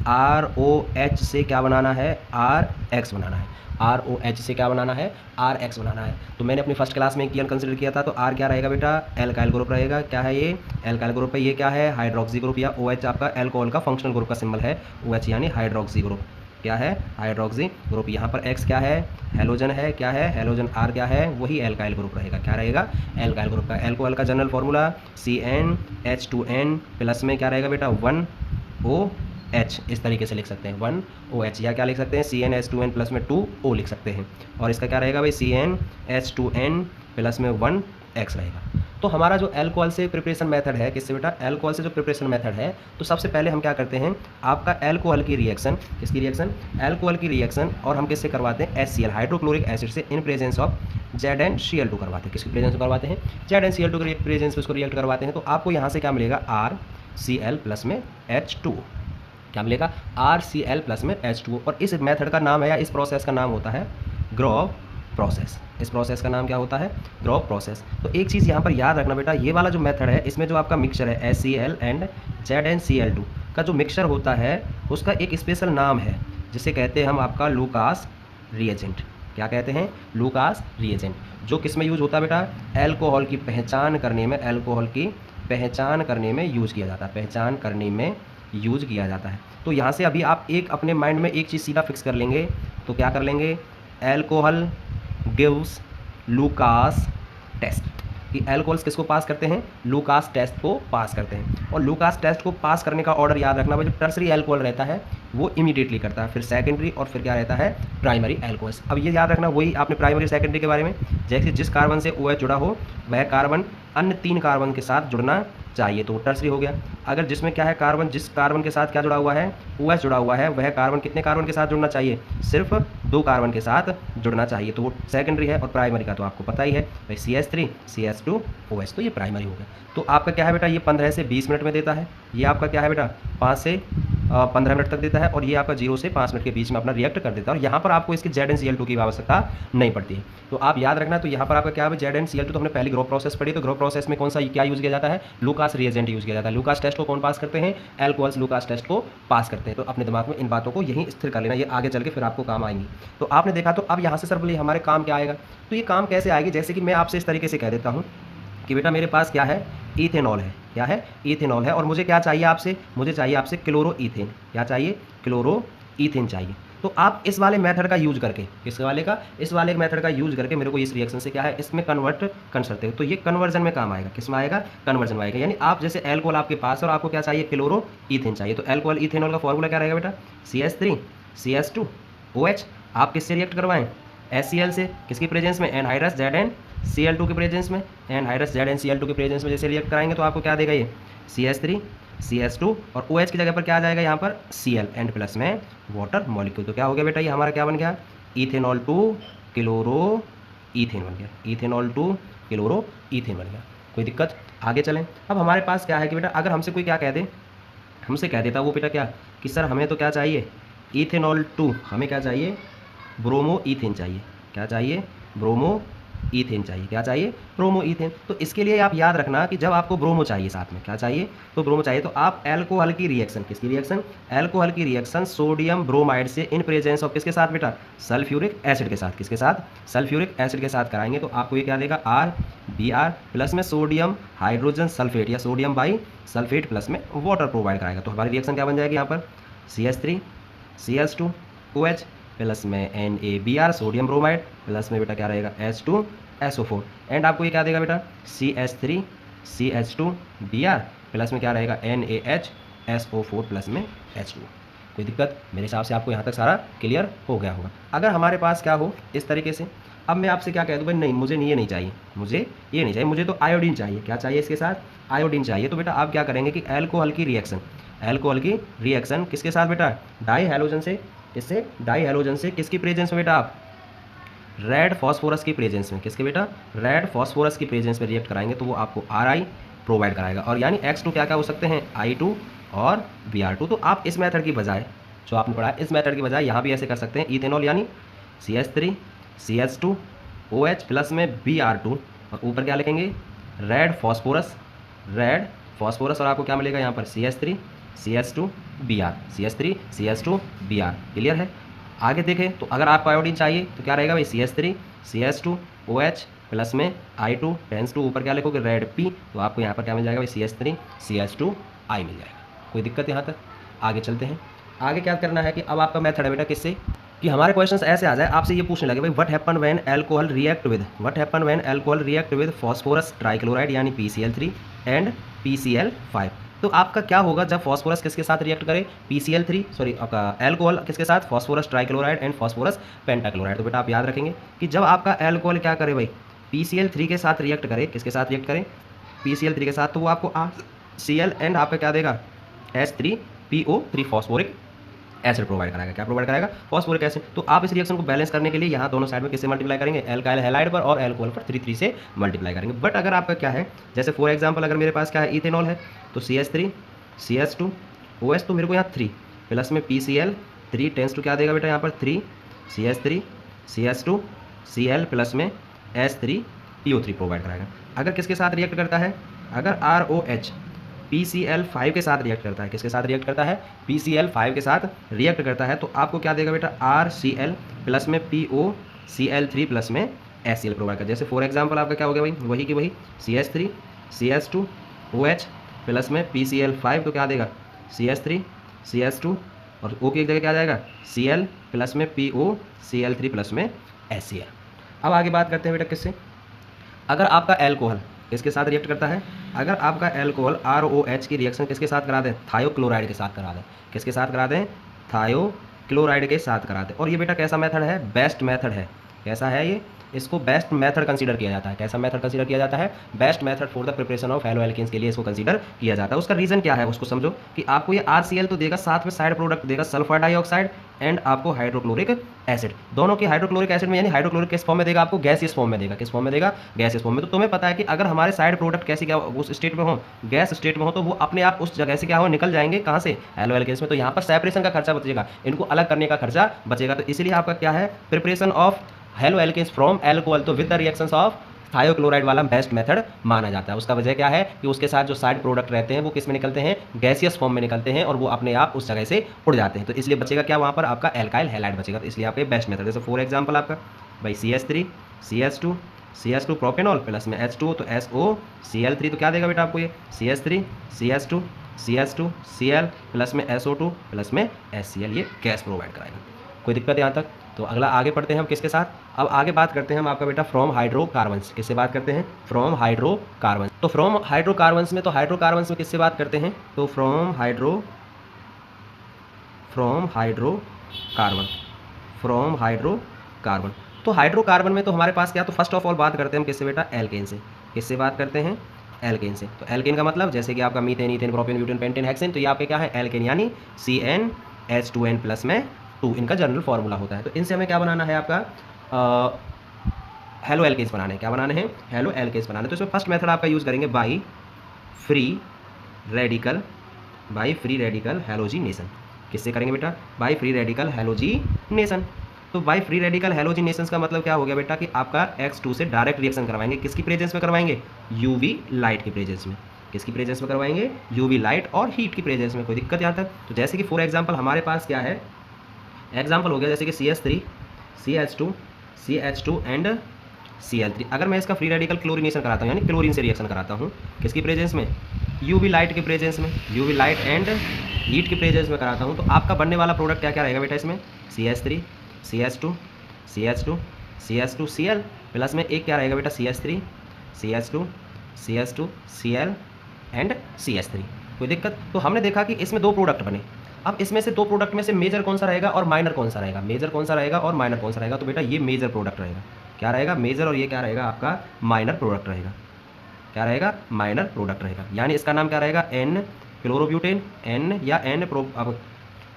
A: ROH से क्या बनाना है? RX बनाना है। ROH से क्या बनाना है? RX बनाना है। तो मैंने अपनी फर्स्ट क्लास में कीन कंसिडर किया था, तो R क्या रहेगा बेटा? एल्काइल ग्रुप रहेगा। क्या है ये? एल्काइल ग्रुप है। ये क्या है? हाइड्रोक्सी ग्रुप, या OH आपका एल्कोहल का फंक्शनल ग्रुप का सिंबल है, OH यानी हाइड्रोक्सी ग्रुप। क्या है? Hydroxy group. यहाँ पर X क्या है? हेलोजन है। क्या है? हेलोजन। R क्या है? वही एल्काइल ग्रुप रहेगा। क्या रहेगा? एल्काइल ग्रुप का। एल्कोहल का जनरल फार्मूला CnH2n प्लस में क्या रहेगा बेटा? 1OH। इस तरीके से लिख सकते हैं 1OH, या क्या लिख सकते हैं? CnH2n प्लस में 2O लिख सकते हैं। और इसका क्या रहेगा भाई? CnH2n प्लस में 1X रहेगा। तो हमारा जो एल्कोहल से प्रिपरेशन मेथड है, किससे बेटा? एल्कोहल से जो प्रिपरेशन मेथड है, तो सबसे पहले हम क्या करते हैं? आपका एल्कोहल की रिएक्शन, किसकी रिएक्शन? एल्कोहल की रिएक्शन, और हम किससे करवाते हैं? HCl हाइड्रोक्लोरिक एसिड से इन प्रेजेंस ऑफ ZnCl2 करवाते हैं। किसकी प्रेजेंस में करवाते हैं? ZnCl2 के प्रेजेंस में उसको रिएक्ट करवाते हैं। तो आपको यहाँ से क्या मिलेगा? RCl प्लस में H2। क्या मिलेगा? RCl प्लस में H2। और इस मेथड का नाम है, या इस प्रोसेस का नाम होता है ग्रोव प्रोसेस। इस प्रोसेस का नाम क्या होता है? Grove process. तो एक चीज़ यहाँ पर याद रखना बेटा, ये वाला जो मेथड है इसमें जो आपका मिक्सचर है HCl एंड ZnCl2 का जो मिक्सचर होता है उसका एक स्पेशल नाम है, जिसे कहते हैं हम आपका लूकास रिएजेंट। क्या कहते हैं? Lucas reagent. जो किस में यूज होता है बेटा? एल्कोहल की पहचान करने में, एल्कोहल की पहचान करने में यूज किया जाता है, पहचान करने में यूज किया जाता है। तो यहाँ से अभी आप एक अपने माइंड में एक चीज़ सीधा फिक्स कर लेंगे। तो क्या कर लेंगे? Alcohol gives Lucas test. कि एल्कोहल्स किसको पास करते हैं? लूकास टेस्ट को पास करते हैं। और लूकास टेस्ट को पास करने का ऑर्डर याद रखना भाई, जो टर्सरी एल्कोहल रहता है वो इमीडिएटली करता है, फिर सेकेंडरी, और फिर क्या रहता है? Primary alcohols. अब ये याद रखना वही आपने प्राइमरी सेकेंडरी के बारे में, जैसे जिस कार्बन से OH जुड़ा हो वह कार्बन अन्य 3 कार्बन के साथ जुड़ना चाहिए, तो वो टर्सरी हो गया। अगर जिसमें क्या है, कार्बन, जिस कार्बन के साथ क्या जुड़ा हुआ है? OH जुड़ा हुआ है, वह कार्बन कितने कार्बन के साथ जुड़ना चाहिए? सिर्फ 2 कार्बन के साथ जुड़ना चाहिए, तो वो सेकेंडरी है। और प्राइमरी का तो आपको पता ही है भाई, CH3 CH2 OH, तो ये प्राइमरी हो गया। तो आपका क्या है बेटा? ये 15 से 20 मिनट में देता है। ये आपका क्या है बेटा? 5 से 15 मिनट तक देता है। और ये आपका 0 से 5 मिनट के बीच में अपना रिएक्ट कर देता है। और यहाँ पर आपको इसकी ZnCl2 की आवश्यकता नहीं पड़ती है। तो आप याद रखना, तो यहाँ पर आपका क्या है? ZnCl2 तो हमने पहले ग्रोव प्रोसेस पढ़ी, तो ग्रोव प्रोसेस में कौन सा क्या यूज़ किया जाता है? लूकास रिएजेंट यूज़ किया जाता है। लूकास टेस्ट को कौन पास करते हैं? एल्कोहल्स लूकास टेस्ट को पास करते हैं। तो अपने दिमाग में इन बातों को यहीं स्थिर कर लेना, ये आगे चल के फिर आपको काम आएंगी। तो आपने देखा, तो अब यहाँ से सर बोलिए हमारे काम क्या आएगा? तो ये काम कैसे आएगी? जैसे कि मैं आपसे इस तरीके से कह देता हूँ कि बेटा मेरे पास क्या है? इथेनॉल है। क्या है? इथेनॉल है। और मुझे क्या चाहिए आपसे? मुझे चाहिए आपसे क्लोरो ईथेन। क्या चाहिए? क्लोरो ईथेन चाहिए। तो आप इस वाले मेथड का यूज करके, किस वाले का? इस वाले मेथड का यूज करके मेरे को इस रिएक्शन से क्या है? इसमें कन्वर्ट कर सकते हो। तो ये कन्वर्जन में काम आएगा। किस में आएगा? कन्वर्जन में आएगा। यानी आप जैसे एल्कोहल आपके पास और आपको क्या चाहिए? क्लोरो ईथेन चाहिए। तो एल्कोहल इथेनॉल का फॉर्मूला क्या रहेगा बेटा? CH3 CH2 OH। आप किससे रिएक्ट करवाएं? HCl से। किसकी प्रेजेंस में? एनहाइड्रस ZnCl2 के प्रेजेंस में। एनहाइड्रस ZnCl2 के प्रेजेंस में जैसे रिएक्ट कराएंगे तो आपको क्या देगा ये? CH3 CH2, और OH की जगह पर क्या आ जाएगा यहाँ पर? Cl एंड प्लस में वाटर मॉलिक्यूल। तो क्या हो गया बेटा? ये हमारा क्या बन गया? इथेनॉल टू क्लोरो ईथेन बन गया। इथेनॉल टू क्लोरो ईथेन बन गया। कोई दिक्कत? आगे चलें। अब हमारे पास क्या है कि बेटा अगर हमसे कोई क्या कह दे, हमसे कह देता वो बेटा क्या कि सर हमें तो क्या चाहिए? इथेनॉल टू, हमें क्या चाहिए? ब्रोमो ईथेन चाहिए। क्या चाहिए? ब्रोमो ईथेन चाहिए। क्या चाहिए? Bromo ethane. तो इसके लिए आप याद रखना कि जब आपको ब्रोमो चाहिए साथ में, क्या चाहिए? तो ब्रोमो चाहिए, तो आप एल्कोहल की रिएक्शन, किसकी रिएक्शन? एल्कोहल की रिएक्शन सोडियम ब्रोमाइड से इन प्रेजेंस ऑफ किसके साथ बेटा? सल्फ्यूरिक एसिड के साथ। किसके साथ? सल्फ्यूरिक एसिड के साथ कराएंगे तो आपको ये क्या देगा? RBr प्लस में सोडियम हाइड्रोजन सल्फेट या सोडियम बाई सल्फेट प्लस में वाटर प्रोवाइड कराएगा। तो हमारी रिएक्शन क्या बन जाएगी यहाँ पर? CH3 CH2 OH प्लस में NaBr सोडियम ब्रोमाइड प्लस में बेटा क्या रहेगा? H2SO4 एंड आपको ये क्या देगा बेटा? CH3 CH2Br प्लस में क्या रहेगा? NaHSO4 प्लस में H2। कोई दिक्कत? मेरे हिसाब से आपको यहाँ तक सारा क्लियर हो गया होगा। अगर हमारे पास क्या हो इस तरीके से, अब मैं आपसे क्या कह दूँ भाई, नहीं मुझे ये नहीं चाहिए, मुझे ये नहीं चाहिए, मुझे तो आयोडीन चाहिए। क्या चाहिए इसके साथ? आयोडीन चाहिए। तो बेटा आप क्या करेंगे कि एल्कोहल की रिएक्शन, एल्कोहल की रिएक्शन किसके साथ बेटा? डाई हैलोजन से। किससे? डाई हैलोजन से। किसकी प्रेजेंस में बेटा? आप रेड फॉस्फोरस की प्रेजेंस में। किसके बेटा? रेड फॉस्फोरस की प्रेजेंस में रिएक्ट कराएंगे तो वो आपको Ri प्रोवाइड कराएगा। और यानी X2 क्या क्या हो सकते हैं? I2 और Br2। तो आप इस मेथड की बजाय, जो आपने पढ़ा है इस मेथड की बजाय यहाँ भी ऐसे कर सकते हैं, इथेनॉल यानी CH3 CH2 OH प्लस में Br2 और ऊपर क्या लिखेंगे? रेड फॉस्फोरस, रेड फॉस्फोरस, और आपको क्या मिलेगा यहाँ पर? CH3 CH2 Br, CH3 CH2 Br। Clear है? आगे देखें तो अगर आपको आयोडीन चाहिए तो क्या रहेगा भाई? CH3 CH2 OH प्लस में I2 टेंस टू, ऊपर क्या लिखोगे? Red P। तो आपको यहाँ पर क्या मिल जाएगा भाई? CH3 CH2 I मिल जाएगा। कोई दिक्कत यहाँ तक? आगे चलते हैं। आगे क्या करना है कि अब आपका मेथड है बेटा किससे, कि हमारे क्वेश्चंस ऐसे आ जाए, आपसे ये पूछने लगे भाई what happen when alcohol react with, what happen when alcohol react with phosphorus trichloride यानी PCl3 एंड PCl5। तो आपका क्या होगा जब फॉस्फोरस किसके साथ रिएक्ट करे? PCl3, सॉरी आपका अल्कोहल किसके साथ? Phosphorus trichloride and phosphorus pentachloride. तो बेटा आप याद रखेंगे कि जब आपका अल्कोहल क्या करे भाई? PCl3 के साथ रिएक्ट करे। किसके साथ रिएक्ट करे? PCl3 के साथ। तो वो आपको Cl एंड आपका क्या देगा? H3PO3 फॉस्फोरिक एसिड प्रोवाइड कराएगा। क्या प्रोवाइड कराएगा? Phosphoric acid. तो आप इस रिएक्शन को बैलेंस करने के लिए यहाँ दोनों साइड में किससे मल्टीप्लाई करेंगे? एल्काइल हैलाइड पर और अल्कोहल पर 3 से मल्टीप्लाई करेंगे। बट अगर आपका क्या है, जैसे फॉर एग्जांपल अगर मेरे पास क्या है? इथेनॉल है, तो CH3 CH2 OH, तो मेरे को यहाँ 3 प्लस में PCl3 टेंस टू क्या देगा बेटा? यहाँ पर 3 CH3 CH2 Cl प्लस में H3PO3 प्रोवाइड कराएगा। अगर किसके साथ रिएक्ट करता है? अगर ROH PCl5 के साथ रिएक्ट करता है। किसके साथ रिएक्ट करता है? PCl5 के साथ रिएक्ट करता है तो आपको क्या देगा बेटा? RCl प्लस में POCl3 प्लस में HCl प्रोवाइड कर। जैसे फॉर एग्जांपल आपका क्या हो गया भाई? वही की वही CH3 CH2 OH प्लस में PCl5, तो क्या देगा? CH3 CH2 और O की एक जगह क्या जाएगा? Cl प्लस में POCl3 प्लस में HCl। अब आगे बात करते हैं बेटा किससे, अगर आपका एल्कोहल किसके साथ रिएक्ट करता है? अगर आपका एल्कोहल ROH की रिएक्शन किसके साथ करा दें? थायोक्लोराइड के साथ करा दें। किसके साथ करा दें? थायोक्लोराइड के साथ करा दें। और ये बेटा कैसा मेथड है? बेस्ट मेथड है। कैसा है ये? इसको बेस्ट मेथड कंसीडर किया जाता है। कैसा मेथड कंसीडर किया जाता है? Best method for the preparation of halo alkanes के लिए इसको कंसीडर किया जाता है। उसका रीजन क्या है उसको समझो, कि आपको ये RCl तो देगा, साथ में साइड प्रोडक्ट देगा सल्फर डाइऑक्साइड एंड आपको हाइड्रोक्लोरिक एसिड। दोनों की हाइड्रोक्लोरिक एसिड में यानी हाइड्रोक्लोरिक किस फॉर्म में देगा? आपको गैसियस फॉर्म में देगा। किस फॉर्म में देगा? गैसियस फॉर्म में। तो तुम्हें पता है कि अगर हमारे साइड प्रोडक्ट कैसी क्या उस स्टेट में हो, गैस स्टेट में हो, तो वो अपने आप उस जगह से क्या हो? निकल जाएंगे। कहाँ से? हैलो एल्केन्स में। तो यहाँ पर सेपरेशन का खर्चा बचेगा, इनको अलग करने का खर्चा बचेगा। तो इसलिए आपका क्या है? Preparation of halo alkanes from alcohol, तो with the reactions of thiochloride वाला बेस्ट मेथड माना जाता है। उसका वजह क्या है? कि उसके साथ जो साइड प्रोडक्ट रहते हैं वो किस में निकलते हैं? गैसियस फॉर्म में निकलते हैं और वो अपने आप उस जगह से उड़ जाते हैं। तो इसलिए बचेगा क्या वहाँ पर? आपका एल्काइल हैलाइड बचेगा। तो इसलिए आपके बेस्ट मेथड, जैसे फॉर एग्जाम्पल आपका भाई CH3 CH2 प्रोपेनॉल प्लस में H2, तो SOCl3, तो क्या देगा बेटा आपको? ये CH3 CH2 Cl प्लस में SO2 प्लस में HCl, ये गैस प्रोवाइड कराएगा। कोई दिक्कत यहाँ तक? तो अगला आगे पढ़ते हैं हम किसके साथ। अब आगे बात करते हैं हम आपका बेटा फ्रॉम हाइड्रोकार्बन्स। किससे बात करते हैं? From hydrocarbons. तो फ्रॉम हाइड्रोकार्बन्स में, तो हाइड्रोकार्बन्स में किससे बात करते हैं? तो फ्रॉम हाइड्रोकार्बन। तो हाइड्रोकार्बन में तो हमारे पास क्या, तो फर्स्ट ऑफ ऑल बात करते हैं हम किससे बेटा? एल्केन से। किससे बात करते हैं? एल्केन से। तो एल्केन का मतलब जैसे कि आपका methane, ethane, propane, butane, pentane, hexane, तो ये आपके क्या है? एल्केन यानी CnH2n प्लस में 2, इनका जनरल फार्मूला होता है। तो इनसे हमें क्या बनाना है? आपका हैलो एल्केन्स बनाने हैं। क्या बनाने हैं? हैलो एल्केन्स बनाने। तो इसमें फर्स्ट मेथड आपका यूज़ करेंगे बाई फ्री रेडिकल हैलोजिनेशन। किससे करेंगे बेटा? By free radical halogenation. तो बाई फ्री रेडिकल हैलोजिनेशन का मतलब क्या हो गया बेटा? कि आपका X2 से डायरेक्ट रिएक्शन करवाएंगे। किसकी प्रेजेंस में करवाएंगे? UV लाइट की प्रेजेंस में। किसकी प्रेजेंस में करवाएंगे? UV लाइट और हीट की प्रेजेंस में। कोई दिक्कत यहाँ तक? तो जैसे कि फॉर एग्जाम्पल हमारे पास क्या है? एग्जाम्पल हो गया जैसे कि CH3 CH2 एंड Cl3। अगर मैं इसका फ्री रेडिकल क्लोरीनेशन कराता हूँ, यानी क्लोरीन से रिएक्शन कराता हूँ, किसकी प्रेजेंस में? UV लाइट के प्रेजेंस में, UV लाइट एंड हीट की प्रेजेंस में कराता हूँ, तो आपका बनने वाला प्रोडक्ट क्या क्या रहेगा बेटा? इसमें CH3 CH2 Cl प्लस में एक क्या रहेगा बेटा? CH3 CH2 Cl and CH3। कोई दिक्कत? तो हमने देखा कि इसमें 2 प्रोडक्ट बने। अब इसमें से 2 प्रोडक्ट में से मेजर कौन सा रहेगा और माइनर कौन सा रहेगा? मेजर कौन सा रहेगा और माइनर कौन सा रहेगा? तो बेटा ये मेजर प्रोडक्ट रहेगा। क्या रहेगा, मेजर, और ये क्या रहेगा आपका माइनर प्रोडक्ट रहेगा। क्या रहेगा, माइनर प्रोडक्ट रहेगा। यानी इसका नाम क्या रहेगा, एन क्लोरोब्यूटेन, एन या एन अब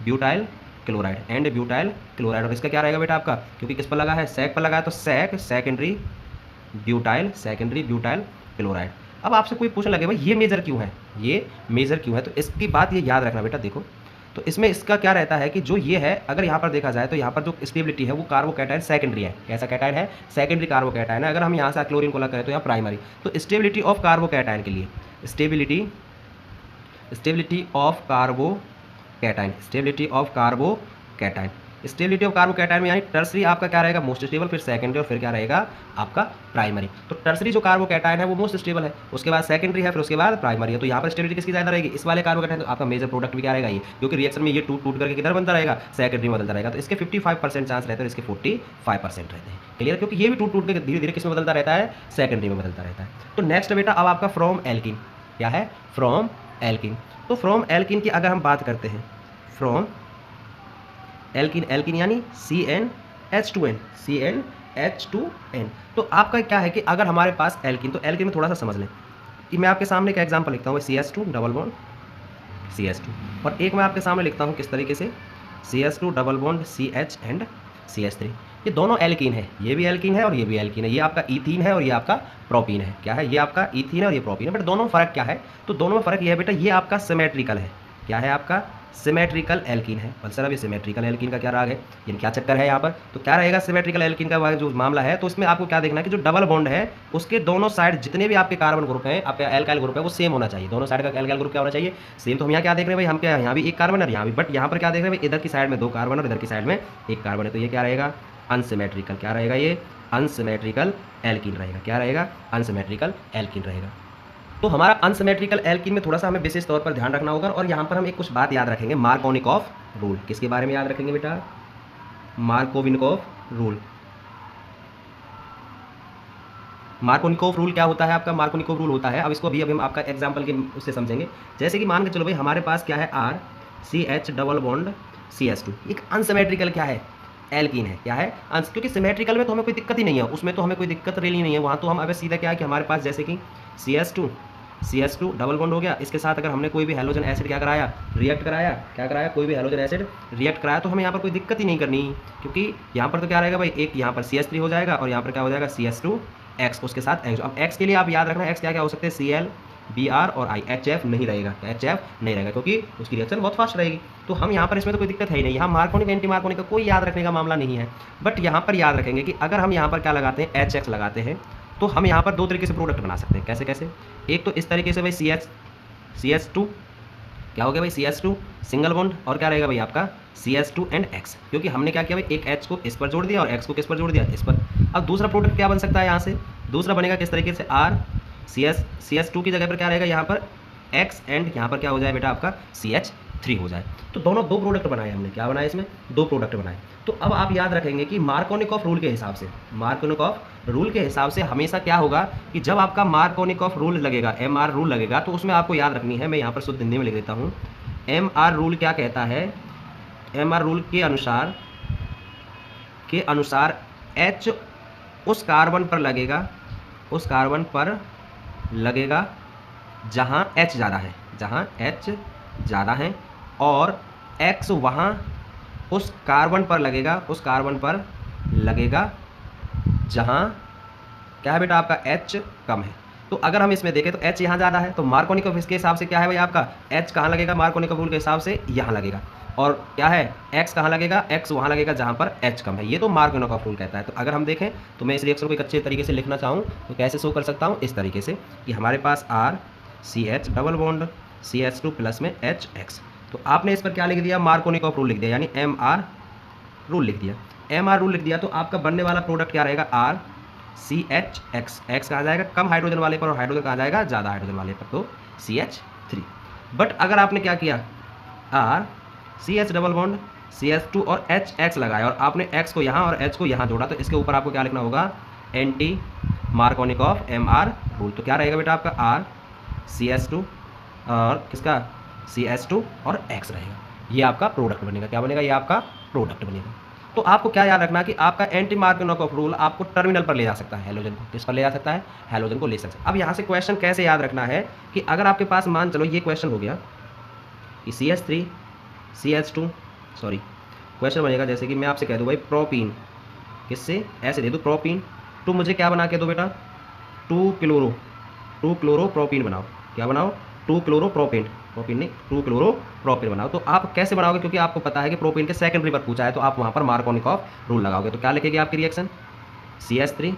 A: butyl chloride, and butyl chloride. और इसका क्या रहेगा बेटा आपका, क्योंकि किस पर लगा है, सैक पर लगा है, तो सैक सेकेंडरी ब्यूटाइल क्लोराइड। अब आपसे कोई पूछने लगे भाई ये मेजर क्यों है, ये मेजर क्यों है, तो इसकी बात ये याद रखना बेटा। देखो तो इसमें इसका क्या रहता है कि जो ये है, अगर यहाँ पर देखा जाए तो यहाँ पर जो स्टेबिलिटी है वो कार्बोकैटायन सेकेंडरी है। कैसा कैटायन है, सेकेंडरी कार्बोकैटायन है। अगर हम यहाँ से क्लोरीन को अलग करें तो यहाँ प्राइमरी। तो स्टेबिलिटी ऑफ कार्बोकैटायन के लिए stability of carbocation, stability of carbocation में यानी टर्सरी आपका क्या रहेगा, मोस्ट स्टेबल, फिर सेकेंडरी, और फिर क्या रहेगा आपका प्राइमरी। तो टर्सरी जो कार्बोकैटायन है वो मोस्ट स्टेबल है, उसके बाद सेकेंडरी है, फिर उसके बाद प्राइमरी है। तो यहाँ पर स्टेबिलिटी किसकी ज़्यादा रहेगी, इस वाले कार्बोकैटायन। तो आपका मेजर प्रोडक्ट भी क्या रहेगा ये, क्योंकि रिएक्शन में ये टूट करके किधर बनता रहेगा, सेकेंडरी में बदलता रहेगा। तो इसके 55% चांस रहते हैं, इसके 45% रहते हैं। क्लियर, क्योंकि ये भी टूट के धीरे धीरे किस में बदलता रहता है, सेकेंडरी में बदलता रहता है। तो नेक्स्ट बेटा अब आपका फ्रॉम एल्किन, क्या है, फ्रॉम एल्किन। तो फ्रॉम एल्किन की अगर हम बात करते हैं, फ्रॉम एल्किन यानी CnH2n। तो आपका क्या है कि अगर हमारे पास एल्किन, तो एल्किन में थोड़ा सा समझ लें कि मैं आपके सामने एक एग्जांपल लिखता हूँ, CH2 डबल बॉन्ड CH2, और एक मैं आपके सामने लिखता हूँ किस तरीके से, CH2 double bond CH and CH3। ये दोनों एल्किन है, ये भी एल्किन है और ये भी एल्किन है। ये आपका ईथीन है और ये आपका प्रोपीन है। क्या है, ये आपका ईथीन है और ये प्रोपीन है। बट दोनों फ़र्क क्या है, तो दोनों में फ़र्क ये है बेटा, ये आपका सिमेट्रिकल है। क्या है आपका, सिमेट्रिकल एल्किन है। और सर अभी सिमेट्रिकल एल्किन का क्या राग है, यानी क्या चक्कर है यहाँ पर, तो क्या रहेगा सिमेट्रिकल एल्किन का जो मामला है, तो इसमें आपको क्या देखना है कि जो डबल बॉन्ड है उसके दोनों साइड जितने भी आपके कार्बन ग्रुप हैं, आपका एल्काइल ग्रुप है, वो सेम होना चाहिए। दोनों साइड का एल्काइल ग्रुप क्या होना चाहिए, सेम। तो हम यहाँ क्या देख रहे हैं भाई, हम क्या यहाँ भी एक कार्बन है, यहाँ भी, बट यहाँ पर क्या देख रहे हैं भाई, इधर की साइड में 2 कार्बन और इधर की साइड में 1 कार्बन है। तो ये क्या रहेगा, अनसिमेट्रिकल। क्या रहेगा, ये अनसिमेट्रिकल एल्किन रहेगा। क्या रहेगा, अनसिमेट्रिकल एल्किन रहेगा। तो हमारा अनसिमेट्रिकल एल्किन में थोड़ा सा हमें विशेष तौर पर ध्यान रखना होगा। और यहाँ पर हम एक कुछ बात याद रखेंगे, मार्कोनिकॉफ रूल। किसके बारे में याद रखेंगे बेटा, मार्कोनिकॉफ रूल। मार्कोनिकॉफ रूल क्या होता है आपका, मार्कोनिकॉफ रूल होता है, अब इसको अभी हम आपका एग्जाम्पल के उससे समझेंगे। जैसे कि मान के चलो भाई हमारे पास क्या है, RCH डबल बॉन्ड CH2, एक अनसिमेट्रिकल क्या है, एल्कीन है। क्या है, क्योंकि सिमेट्रिकल में तो हमें कोई दिक्कत ही नहीं है, उसमें तो हमें कोई दिक्कत रियली नहीं है। वहाँ तो हम अब सीधा क्या है कि हमारे पास जैसे कि CH2 डबल बॉन्ड हो गया, इसके साथ अगर हमने कोई भी हैलोजन एसिड क्या कराया, रिएक्ट कराया, क्या कराया, कोई भी हैलोजन एसिड रिएक्ट कराया, तो हमें यहाँ पर कोई दिक्कत ही नहीं करनी, क्योंकि यहाँ पर तो क्या रहेगा भाई, एक यहाँ पर CH3 हो जाएगा और यहाँ पर क्या हो जाएगा CH2X, उसके साथ X। अब X के लिए आप याद रखना, X क्या क्या हो सकते हैं, Cl, Br और I। HF नहीं रहेगा, HF नहीं रहेगा, क्योंकि उसकी रिएक्शन बहुत फास्ट रहेगी। तो हम यहाँ पर इसमें तो कोई दिक्कत है ही नहीं, यहाँ मार्कोनिक एंटी मार्कोनिक का कोई याद रखने का मामला नहीं है। बट यहाँ पर याद रखेंगे कि अगर हम यहाँ पर क्या लगाते हैं, HX लगाते हैं, तो हम यहाँ पर 2 तरीके से प्रोडक्ट बना सकते हैं। कैसे कैसे, एक तो इस तरीके से भाई CH2 क्या हो गया भाई, CH2 सिंगल बॉन्ड, और क्या रहेगा भाई आपका CH2 एंड X, क्योंकि हमने क्या किया भाई, एक H को इस पर जोड़ दिया और X को किस पर जोड़ दिया, इस पर। अब दूसरा प्रोडक्ट क्या बन सकता है, यहाँ से दूसरा बनेगा किस तरीके से, CH2 की जगह पर क्या रहेगा, यहाँ पर X एंड यहाँ पर क्या हो जाए बेटा आपका CH3 हो जाए। तो दोनों 2 प्रोडक्ट बनाए हमने, क्या बनाए इसमें, 2 प्रोडक्ट बनाए। तो अब आप याद रखेंगे कि मार्कोनिकॉफ रूल के हिसाब से, मार्कोनिकॉफ रूल के हिसाब से हमेशा क्या होगा कि जब आपका मार्कोनिकॉफ रूल लगेगा, MR रूल लगेगा, तो उसमें आपको याद रखनी है, मैं यहाँ पर शुद्ध हिंदी में लिख देता हूँ। MR रूल क्या कहता है, MR रूल के अनुसार H उस कार्बन पर लगेगा जहाँ H ज़्यादा है, जहाँ H ज़्यादा है, और X वहाँ उस कार्बन पर लगेगा जहाँ क्या है बेटा आपका H कम है। तो अगर हम इसमें देखें तो H यहाँ ज़्यादा है, तो मार्कोनिकॉफ इसके हिसाब से क्या है भाई आपका, H कहाँ लगेगा, मार्कोनिकॉफ रूल के हिसाब से यहाँ लगेगा, और क्या है X कहाँ लगेगा, X वहाँ लगेगा जहाँ पर H कम है। ये तो मार्कोनिकॉफ रूल कहता है। तो अगर हम देखें तो मैं इस रिएक्शन को एक अच्छे तरीके से लिखना चाहूँ तो कैसे शो कर सकता हूँ, इस तरीके से कि हमारे पास RCH double bond CH2 plus में HX। तो आपने इस पर क्या लिख दिया, मार्कोनिकॉफ रूल लिख दिया, यानी MR रूल लिख दिया। MR रूल लिख दिया तो आपका बनने वाला प्रोडक्ट क्या रहेगा, RCHX। X कहाँ जाएगा, कम हाइड्रोजन वाले पर, और हाइड्रोजन कहाँ जाएगा, ज़्यादा हाइड्रोजन वाले पर, तो CH3। बट अगर आपने क्या किया, RCH डबल बॉन्ड CH2 और HX लगाया, और आपने X को यहाँ और H को यहाँ जोड़ा, तो इसके ऊपर आपको क्या लिखना होगा, एंटी मार्कोनिकॉफ MR रूल। तो क्या रहेगा बेटा आपका RCH2 और किसका CH2 और X रहेगा। ये आपका प्रोडक्ट बनेगा, क्या बनेगा, ये आपका प्रोडक्ट बनेगा। तो आपको क्या याद रखना कि आपका एंटी मार्कोनिकॉफ रूल आपको टर्मिनल पर ले जा सकता है हेलोजन को। किस पर ले जा सकता है? हेलोजन को ले सकता है। अब यहाँ से क्वेश्चन कैसे याद रखना है कि अगर आपके पास मान चलो ये क्वेश्चन हो गया कि CH3 CH2 सॉरी क्वेश्चन बनेगा जैसे कि मैं आपसे कह दूँ भाई प्रोपीन, किससे ऐसे दे दूँ प्रोपीन, तो मुझे क्या बना के दो बेटा 2 क्लोरो प्रोपीन बनाओ। क्या बनाओ? 2 क्लोरो प्रोपीन नहीं 2 क्लोरो प्रोपीन बनाओ। तो आप कैसे बनाओगे? क्योंकि आपको पता है कि प्रोपीन के सेकेंडरी पर पूछा है, तो आप वहाँ पर मार्कोनिकॉफ रूल लगाओगे। तो क्या लिखेगी आपकी reaction? CH3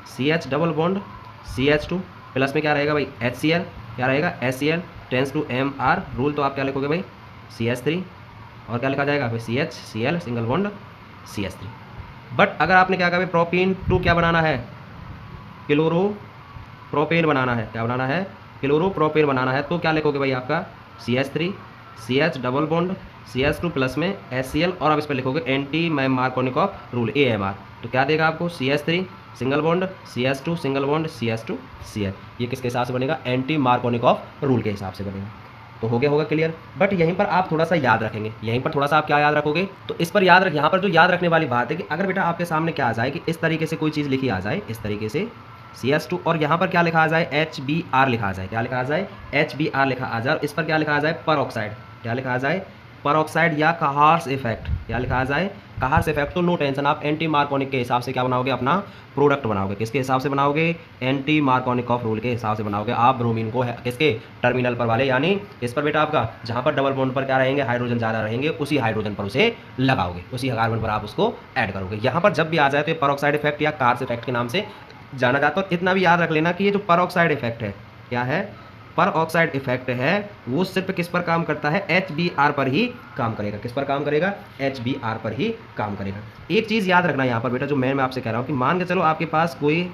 A: CH double bond CH2 plus में क्या रहेगा भाई HCl, क्या रहेगा HCl tends to MR rule. तो आप क्या लिखोगे भाई CH3 और क्या लिखा जाएगा भाई CH single bond CH3। But अगर आपने क्या कहा भाई प्रोपीन 2 क्या बनाना है? क्लोरो प्रोपेन बनाना है। क्या बनाना है? क्लोरो प्रोपेन बनाना है। तो क्या लिखोगे भाई आपका CH3 CH double bond CH2 plus में HCl और आप इस पर लिखोगे एंटी मार्कोनिकॉफ रूल AMR। तो क्या देगा आपको CH3 single bond CH2 single bond CH2 Cl। ये किसके हिसाब से बनेगा? एंटी मार्कोनिकॉफ रूल के हिसाब से बनेगा। तो हो गया होगा क्लियर। बट यहीं पर आप थोड़ा सा याद रखेंगे, यहीं पर थोड़ा सा आप क्या याद रखोगे? तो इस पर याद रख, यहाँ पर जो याद रखने वाली बात है कि अगर बेटा आपके सामने क्या आ जाए कि इस तरीके से कोई चीज़ लिखी आ जाए, इस तरीके से CH2 और यहाँ पर क्या लिखा आ जाए HBr लिखा आ जाए। क्या लिखा आ जाए? HBr लिखा आ जाए। इस पर क्या लिखा आ जाए? पर ऑक्साइड। क्या लिखा आ जाए? पर ऑक्साइड या कहार्स इफेक्ट। क्या लिखा आ जाए? कहार्स इफेक्ट। तो नो टेंशन, आप एंटी मार्कोनिक के हिसाब से क्या बनाओगे? अपना प्रोडक्ट बनाओगे। किसके हिसाब से बनाओगे? एंटी मार्कोनिकॉफ रूल के हिसाब से बनाओगे। आप ब्रोमीन को किसके टर्मिनल पर वाले, यानी इस पर बेटा आपका जहाँ पर डबल बॉन्ड पर क्या रहेंगे हाइड्रोजन ज़्यादा रहेंगे, उसी हाइड्रोजन पर उसे लगाओगे, उसी कार्बन पर आप उसको ऐड करोगे। यहाँ पर जब भी आ जाए तो ये पर ऑक्साइड इफेक्ट या कार्स इफेक्ट के नाम से जाना जाता है। इतना भी याद रख लेना कि ये जो पर ऑक्साइड इफेक्ट है, क्या है? पर ऑक्साइड इफेक्ट है, वो सिर्फ किस पर काम करता है? HBr पर ही काम करेगा। किस पर काम करेगा? HBr पर ही काम करेगा। एक चीज़ याद रखना यहाँ पर बेटा, जो मैं आपसे कह रहा हूँ कि मान के चलो आपके पास कोई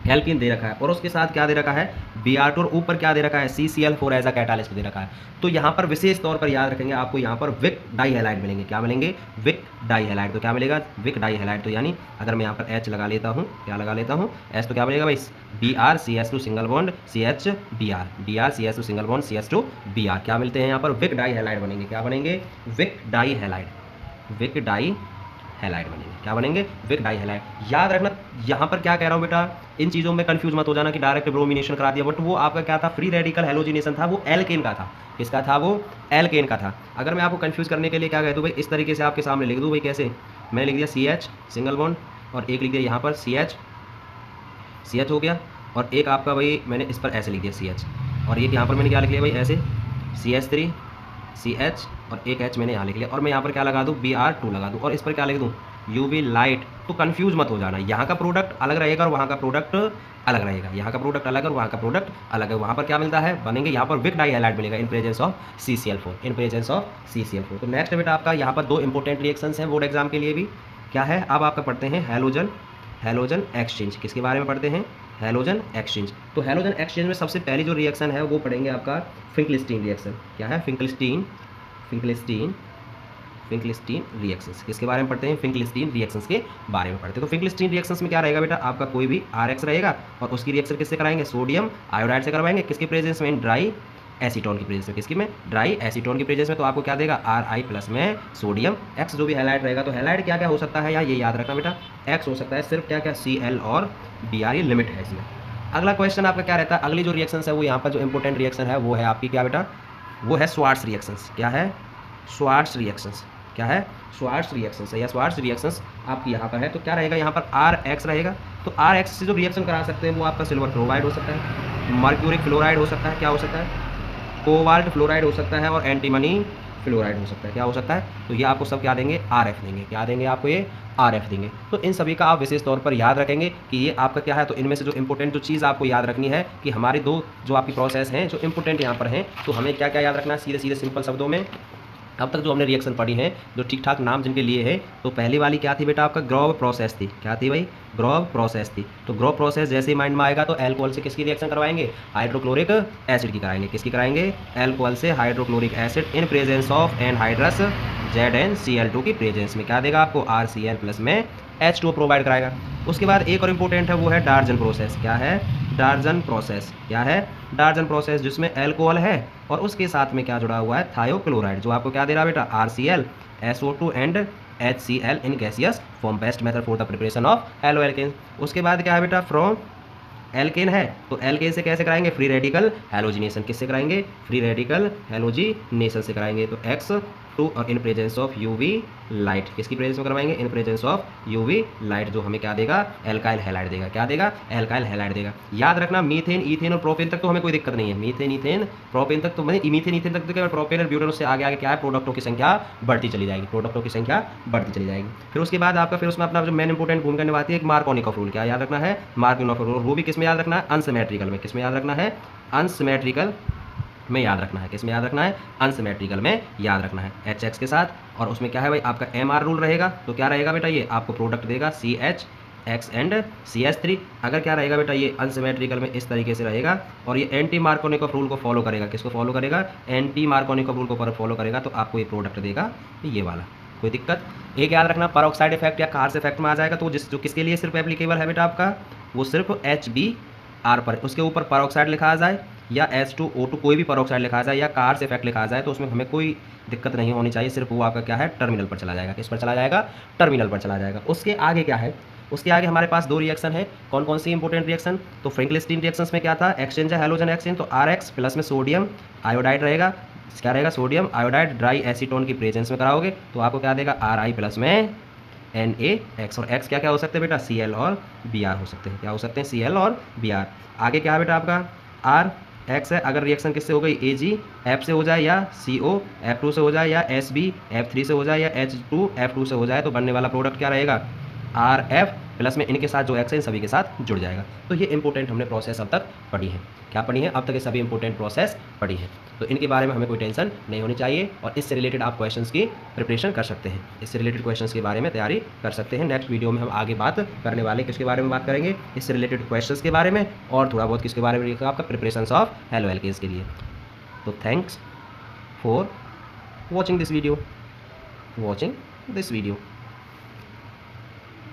A: एल्कीन दे रखा है और उसके साथ क्या दे रखा है? Br2 और ऊपर क्या दे रखा है? CCl4 एज अ कैटालिस्ट दे रखा है। तो यहाँ पर विशेष तौर पर याद रखेंगे, आपको यहाँ पर विक डाइहैलाइड मिलेंगे। क्या मिलेंगे? विक डाइहैलाइड। तो क्या मिलेगा? विक डाइहैलाइड। तो यानी अगर मैं यहाँ पर H लगा लेता हूँ, क्या लगा लेता हूँ? H, तो क्या मिलेगा भाई? Br CH2 single bond CH Br CH2 single bond CH2 Br। क्या मिलते हैं यहाँ पर? विक डाइहैलाइड बनेंगे। क्या बनेंगे? विक डाइहैलाइड। विक डाइहैलाइड बनेंगे। क्या बनेंगे? विक डाइहैलाइड। याद रखना यहाँ पर क्या कह रहा हूँ बेटा, इन चीज़ों में कंफ्यूज मत हो जाना कि डायरेक्ट ब्रोमिनेशन करा दिया, बट वो आपका क्या था? फ्री रेडिकल हेलोजिनेशन था, वो एल्केन का था। किसका था? वो एल्केन का था। अगर मैं आपको कंफ्यूज करने के लिए क्या कह दूँ भाई, इस तरीके से आपके सामने लिख दूँ भाई। कैसे? मैं लिख दिया CH सिंगल बॉन्ड और एक लिख दिया यहाँ पर CH हो गया, और एक आपका भाई मैंने इस पर ऐसे लिख दिया CH, और एक यहाँ पर मैंने क्या लिख लिया भाई? ऐसे CH3 CH और एक H मैंने यहाँ लिख लिया, और मैं यहाँ पर क्या लगा दूँ? Br2 लगा दूँ, और इस पर क्या लिख दूँ? UV light. तो कंफ्यूज मत हो जाना, यहाँ का प्रोडक्ट अलग रहेगा और वहाँ का प्रोडक्ट अलग रहेगा। यहाँ का प्रोडक्ट अलग है और वहाँ का प्रोडक्ट अलग है। वहाँ पर क्या मिलता है? बनेंगे यहाँ पर विक डाइहैलाइड मिलेगा इन presence of CCl4, in presence of CCl4। तो नेक्स्ट बेटा आपका यहाँ पर 2 इंपॉर्टेंट रिएक्शंस हैं बोर्ड एग्जाम के लिए भी। क्या है? अब आपका पढ़ते हैं हैलोजन एक्सचेंज। किसके बारे में पढ़ते हैं? Halogen exchange. तो हैलोजन एक्सचेंज में सबसे पहली जो रिएक्शन है वो पढ़ेंगे आपका फिंकलिस्टीन रिएक्शन। क्या है? फिंकलिस्टीन रिएक्शंस। किसके बारे में पढ़ते हैं? फिंकलिस्टीन रिएक्शंस के बारे में पढ़ते हैं। तो फिंकलिस्टीन रिएक्शंस में क्या रहेगा बेटा? आपका कोई भी RX रहेगा और उसकी रिएक्शन किससे कराएंगे? सोडियम आयोडाइड से करवाएंगे। किसके प्रेजेंस में? ड्राई एसीटोन की प्रेजेंस में। किसकी में? ड्राई एसीटोन की प्रेजेंस में। तो आपको क्या देगा? Ri प्लस में सोडियम X जो भी हैलाइड रहेगा। तो हैलाइड क्या क्या हो सकता है? या ये याद रखना बेटा, X हो सकता है सिर्फ, क्या क्या? Cl और Br, ये लिमिट है इसमें। अगला क्वेश्चन आपका क्या रहता है? अगली जो रिएक्शन है वो यहाँ पर जो इंपॉर्टेंट रिएक्शन है वो है आपकी क्या बेटा? वो है स्वार्ट्स रिएक्शंस। क्या है? Swarts reactions. क्या है? स्वार्ट्स रिएक्शंस है, या स्वार्ट्स रिएक्शंस आपकी यहाँ पर है। तो क्या रहेगा? यहाँ पर RX रहेगा। तो RX से जो रिएक्शन करा सकते हैं वो आपका सिल्वर क्लोराइड हो सकता है, मर्क्यूरिक फ्लोराइड हो सकता है, क्या हो सकता है? कोबाल्ट फ्लोराइड हो सकता है, और एंटीमनी फ्लोराइड हो सकता है। क्या हो सकता है? तो ये आपको सब क्या देंगे? RF देंगे। क्या देंगे आपको? ये RF देंगे। तो इन सभी का आप विशेष तौर पर याद रखेंगे कि ये आपका क्या है। तो इनमें से जो इंपॉर्टेंट जो चीज़ आपको याद रखनी है कि हमारी 2 जो आपकी प्रोसेस हैं जो इंपॉर्टेंट यहाँ पर हैं, तो हमें क्या क्या याद रखना है? सीधे सीधे सिंपल शब्दों में अब तक जो हमने रिएक्शन पढ़ी है, जो ठीक ठाक नाम जिनके लिए है, तो पहली वाली क्या थी बेटा? आपका ग्रोव प्रोसेस थी। क्या थी भाई? ग्रोव प्रोसेस थी। तो ग्रोव प्रोसेस जैसे ही माइंड में आएगा तो एल्कोहल से किसकी रिएक्शन करवाएंगे? हाइड्रोक्लोरिक एसिड की कराएंगे। किसकी कराएंगे? एल्कोहल से hydrochloric acid in presence of anhydrous ZnCl2 की प्रेजेंस में। क्या देगा आपको? RCl प्लस में H2O प्रोवाइड कराएगा। उसके बाद एक और इंपॉर्टेंट है, वो है डार्जन प्रोसेस। क्या है? डार्जन प्रोसेस। क्या है? डार्जन प्रोसेस, जिसमें एल्कोहल है और उसके साथ में क्या जुड़ा हुआ है? थायोक्लोराइड। जो आपको क्या दे रहा है बेटा? RCl SO2 and HCl in gaseous form, best method for the preparation of halo alkane. उसके बाद क्या है बेटा, फ्रॉम एल्केन है तो एल्केन से कैसे कराएंगे, फ्री रेडिकल हैलोजिनेशन। किससे कराएंगे, फ्री रेडिकल हैलोजिनेशन से कराएंगे। तो X two in presence of UV light, किसकी प्रेजेंस में करवाएंगे, in presence of UV light, जो हमें क्या देगा, एल्काइल हैलाइड देगा। क्या देगा, एल्काइल हैलाइड देगा। याद रखना मीथेन, ईथेन और प्रोपेन तक तो हमें कोई दिक्कत नहीं है। मीथेन, ईथेन, प्रोपेन तक तो मीथेन, ईथेन तक तो प्रोपेन और ब्यूटेन, उससे आगे आगे क्या है, प्रोडक्टों की संख्या बढ़ती चली जाएगी, प्रोडक्टों की संख्या बढ़ती चली जाएगी। फिर उसके बाद आपका फिर उसमें अपना जो मेन इंपोर्टेंट भूमिका निभाती है एक मार्कोनिकॉफ रूल। क्या याद रखना है, मार्कोनिकॉफ रूल। वो भी किस में याद रखना है, अनसिमेट्रिकल में। किस में याद रखना है, अनसिमेट्रिकल में याद रखना है। किस में याद रखना है, अनसिमेट्रिकल में याद रखना है, HX के साथ। और उसमें क्या है भाई, आपका MR रूल रहेगा। तो क्या रहेगा बेटा, ये आपको प्रोडक्ट देगा CH एंड CH3। अगर क्या रहेगा बेटा, ये अनसिमेट्रिकल में इस तरीके से रहेगा और ये एंटी मार्कोनिकॉफ रूल को फॉलो करेगा। किसको फॉलो करेगा, एंटी मार्कोनिकॉफ रूल को फॉलो करेगा। तो आपको ये प्रोडक्ट देगा ये वाला, कोई दिक्कत। एक याद रखना, परऑक्साइड इफेक्ट या कार्स इफेक्ट में आ जाएगा तो जो किसके लिए सिर्फ एप्लीकेबल है बेटा आपका, वो सिर्फ HBr पर, उसके ऊपर परऑक्साइड लिखा आ जाए या H2O2 कोई भी परऑक्साइड लिखा जाए या कार्स इफेक्ट लिखा जाए तो उसमें हमें कोई दिक्कत नहीं होनी चाहिए। सिर्फ वो आपका क्या है, टर्मिनल पर चला जाएगा। किस पर चला जाएगा, टर्मिनल पर चला जाएगा। उसके आगे क्या है, उसके आगे हमारे पास दो रिएक्शन है। कौन कौन सी इंपॉर्टेंट रिएक्शन, तो फ्रैंकलिन रिएक्शंस में क्या था, एक्सचेंज है हैलोजन एक्सचेंज। तो RX प्लस में सोडियम आयोडाइड रहेगा। क्या रहेगा, सोडियम आयोडाइड ड्राई एसीटोन की प्रेजेंस में कराओगे तो आपको क्या देगा, RI प्लस में NaX। और X क्या क्या हो सकते हैं बेटा, Cl और Br हो सकते हैं। क्या हो सकते हैं, Cl और Br। आगे क्या है बेटा आपका RX है। अगर रिएक्शन किससे हो गई, AgF से हो जाए या COF2 से हो जाए या SbF3 से हो जाए या H2F2 से हो जाए तो बनने वाला प्रोडक्ट क्या रहेगा, RF प्लस में इनके साथ जो X है इन सभी के साथ जुड़ जाएगा। तो ये इंपॉर्टेंट हमने प्रोसेस अब तक पढ़ी है। क्या पढ़ी है, अब तक ये सभी इंपॉर्टेंट प्रोसेस पढ़ी है। तो इनके बारे में हमें कोई टेंशन नहीं होनी चाहिए और इससे रिलेटेड आप क्वेश्चंस की प्रिपरेशन कर सकते हैं, इससे रिलेटेड क्वेश्चंस के बारे में तैयारी कर सकते हैं। नेक्स्ट वीडियो में हम आगे बात करने वाले किसके बारे में बात करेंगे, इससे रिलेटेड क्वेश्चंस के बारे में और थोड़ा बहुत किसके बारे में लिखा आपका प्रिपरेशन ऑफ हेलो एल्केन्स के लिए। तो thanks for watching this video.